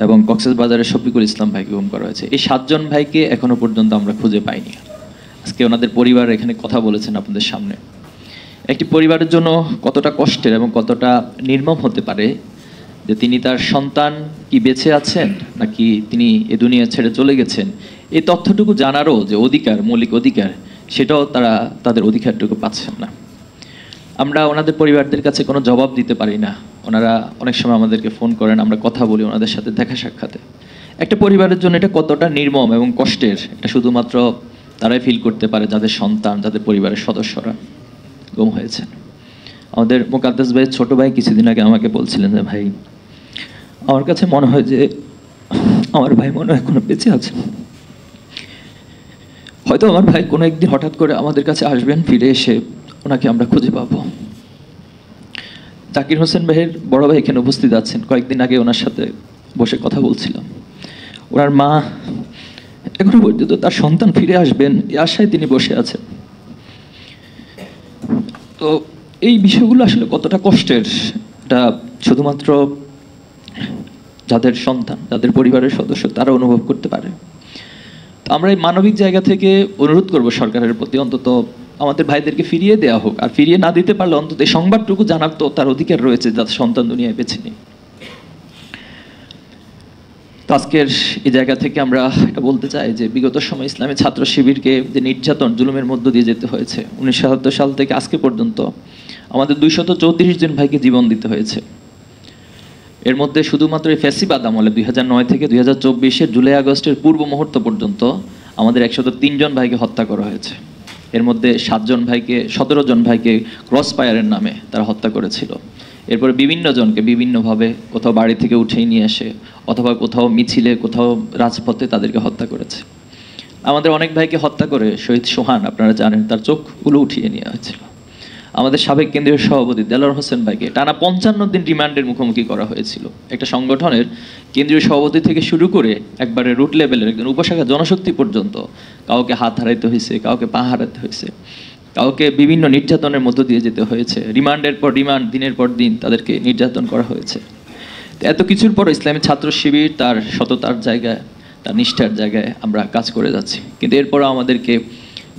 এবং কক্সবাজারের শফিকুল ইসলাম ভাইকে গুম করা হয়েছে। এই 7 জন ভাইকে এখনো পর্যন্ত আমরা খুঁজে পাইনি। আজকে ওনাদের পরিবার এখানে কথা বলেছেন আপনাদের সামনে। একটি পরিবারের জন্য কতটা কষ্টের এবং কতটা নির্মম হতে পারে যে তিনি তার সন্তান কি বেঁচে আছেন নাকি তিনি এ দুনিয়া ছেড়ে চলে গেছেন, এই তথ্যটুকু জানারও যে অধিকার, মৌলিক অধিকার, সেটাও তারা তাদের অধিকারটুকু পাচ্ছেন না। আমরা ওনাদের পরিবারদের কাছে কোনো জবাব দিতে পারি না। ওনারা অনেক সময় আমাদেরকে ফোন করেন, আমরা কথা বলি ওনাদের সাথে দেখা সাক্ষাতে। একটা পরিবারের জন্য এটা কতটা নির্মম এবং কষ্টের, এটা শুধুমাত্র তারাই ফিল করতে পারে যাদের সন্তান, যাদের পরিবারের সদস্যরা গুম হয়েছেন। আমাদের মোকাদ্দেস ভাই ছোট ভাই কিছুদিন আগে আমাকে বলছিলেন যে ভাই, আমার কাছে মনে হয় যে আমার ভাই মনে হয় এখনো বেঁচে আছে, হয়তো আমার ভাই কোনো একদিন হঠাৎ করে আমাদের কাছে আসবেন, ফিরে এসে ওনাকে আমরা খুঁজে পাবো। জাকির হোসেন ভাইয়ের বড় ভাই এখানে উপস্থিত আছেন, কয়েকদিন আগে ওনার সাথে বসে কথা বলছিলাম। ওনার মা এখনো পর্যন্ত তার সন্তান ফিরে আসবেন এই আশায় তিনি বসে আছেন। তো এই বিষয়গুলো আসলে কতটা কষ্টের, এটা শুধুমাত্র যাদের সন্তান, যাদের পরিবারের সদস্য তারা অনুভব করতে পারে। তো আমরা এই মানবিক জায়গা থেকে অনুরোধ করব সরকারের প্রতি, অন্তত আমাদের ভাইদেরকে ফিরিয়ে দেওয়া হোক, আর ফিরিয়ে না দিতে পারলে অন্তত এই সংবাদটুকু জানার তো তার অধিকার রয়েছে যাতে সন্তান দুনিয়ায় বেঁচে নেই। তো আজকের এই জায়গা থেকে আমরা এটা বলতে চাই যে বিগত সময় ইসলামী ছাত্র শিবিরকে যে নির্যাতন জুলুমের মধ্য দিয়ে যেতে হয়েছে, 1977 সাল থেকে আজকে পর্যন্ত আমাদের 234 জন ভাইকে জীবন দিতে হয়েছে। এর মধ্যে শুধুমাত্র এই ফ্যাসিবাদ আমলে 2009 থেকে 2024-এর জুলাই আগস্টের পূর্ব মুহূর্ত পর্যন্ত আমাদের 103 জন ভাইকে হত্যা করা হয়েছে। এর মধ্যে 17 জন ভাইকে ক্রস ফায়ারের নামে তারা হত্যা করেছিল। এরপরে বিভিন্ন জনকে বিভিন্নভাবে কোথাও বাড়ি থেকে উঠিয়ে নিয়ে আসে অথবা কোথাও মিছিলে, কোথাও রাজপথে তাদেরকে হত্যা করেছে। আমাদের অনেক ভাইকে হত্যা করে শহীদ সোহান, আপনারা জানেন, তার চোখগুলো উঠিয়ে নেওয়া হয়েছিল। আমাদের সাবেক কেন্দ্রীয় সভাপতি দেলোয়ার হোসেন ভাইকে টানা 55 দিন রিমান্ডের মুখোমুখি করা হয়েছিল। একটা সংগঠনের কেন্দ্রীয় সভাপতি থেকে শুরু করে একবারে রুট লেভেলের একজন উপশাখা জনশক্তি পর্যন্ত কাউকে হাত হারাইতে হয়েছে, কাউকে পা হারাতে হয়েছে, কাউকে বিভিন্ন নির্যাতনের মধ্য দিয়ে যেতে হয়েছে। রিমান্ডের পর রিমান্ড, দিনের পর দিন তাদেরকে নির্যাতন করা হয়েছে। এত কিছুর পর ইসলামী ছাত্র শিবির তার সততার জায়গায়, তার নিষ্ঠার জায়গায় আমরা কাজ করে যাচ্ছি। কিন্তু এরপরও আমাদেরকে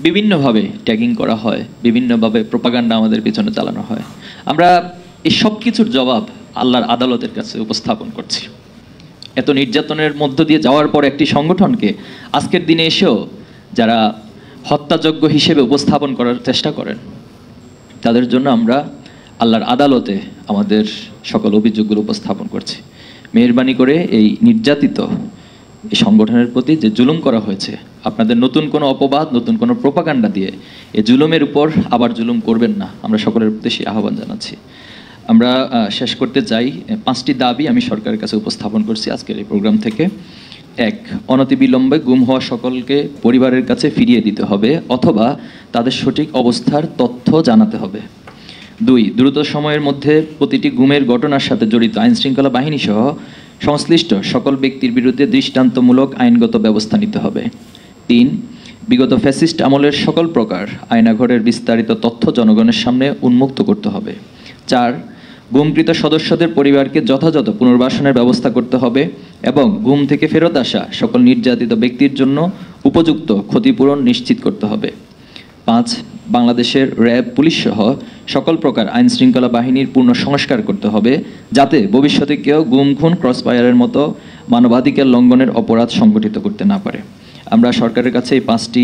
বিভিন্নভাবে ট্যাগিং করা হয়, বিভিন্নভাবে প্রোপাগান্ডা আমাদের পিছনে চালানো হয়। আমরা এই সব কিছুর জবাব আল্লাহর আদালতের কাছে উপস্থাপন করছি। এত নির্যাতনের মধ্য দিয়ে যাওয়ার পর একটি সংগঠনকে আজকের দিনে এসেও যারা হত্যাযোগ্য হিসেবে উপস্থাপন করার চেষ্টা করেন, তাদের জন্য আমরা আল্লাহর আদালতে আমাদের সকল অভিযোগগুলো উপস্থাপন করছি। মেহেরবানি করে এই নির্যাতিত এই সংগঠনের প্রতি যে জুলুম করা হয়েছে, আপনাদের নতুন কোনো অপবাদ, নতুন কোনো প্রোপাগান্ডা দিয়ে এই জুলুমের উপর আবার জুলুম করবেন না, আমরা সকলের প্রতি সেই আহ্বান জানাচ্ছি। আমরা শেষ করতে চাই, 5টি দাবি আমি সরকারের কাছে উপস্থাপন করছি আজকের এই প্রোগ্রাম থেকে। 1, অনতিবিলম্বে গুম হওয়া সকলকে পরিবারের কাছে ফিরিয়ে দিতে হবে অথবা তাদের সঠিক অবস্থার তথ্য জানাতে হবে। 2, দ্রুত সময়ের মধ্যে প্রতিটি গুমের ঘটনার সাথে জড়িত আইনশৃঙ্খলা বাহিনী সহ সংশ্লিষ্ট সকল ব্যক্তির বিরুদ্ধে দৃষ্টান্তমূলক আইনগত ব্যবস্থা নিতে হবে। 3, বিগত ফ্যাসিস্ট আমলের সকল প্রকার আয়নাঘরের বিস্তারিত তথ্য জনগণের সামনে উন্মুক্ত করতে হবে। 4, গুমকৃত সদস্যদের পরিবারকে যথাযথ পুনর্বাসনের ব্যবস্থা করতে হবে এবং গুম থেকে ফেরত আসা সকল নির্যাতিত ব্যক্তির জন্য উপযুক্ত ক্ষতিপূরণ নিশ্চিত করতে হবে। 5, বাংলাদেশের র্যাব, পুলিশ সহ সকল প্রকার আইন শৃঙ্খলা বাহিনীর পূর্ণ সংস্কার করতে হবে যাতে ভবিষ্যতে কেউ গুম, খুন, ক্রসফায়ারের মতো মানবাধিকার লঙ্ঘনের অপরাধ সংগঠিত করতে না পারে। আমরা সরকারের কাছে এই 5টি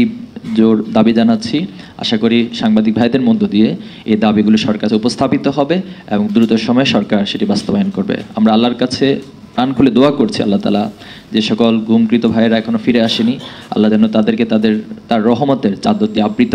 জোর দাবি জানাচ্ছি। আশা করি সাংবাদিক ভাইদের মধ্য দিয়ে এই দাবিগুলো সরকারে উপস্থাপিত হবে এবং দ্রুত সময়ে সরকার সেটি বাস্তবায়ন করবে। আমরা আল্লাহর কাছে প্রাণ খুলে দোয়া করছি, আল্লাহ তাআলা যে সকল গুমকৃত ভাইয়েরা এখনো ফিরে আসেনি, আল্লাহ যেন তাদেরকে তার রহমতের চাদর দিয়ে আবৃত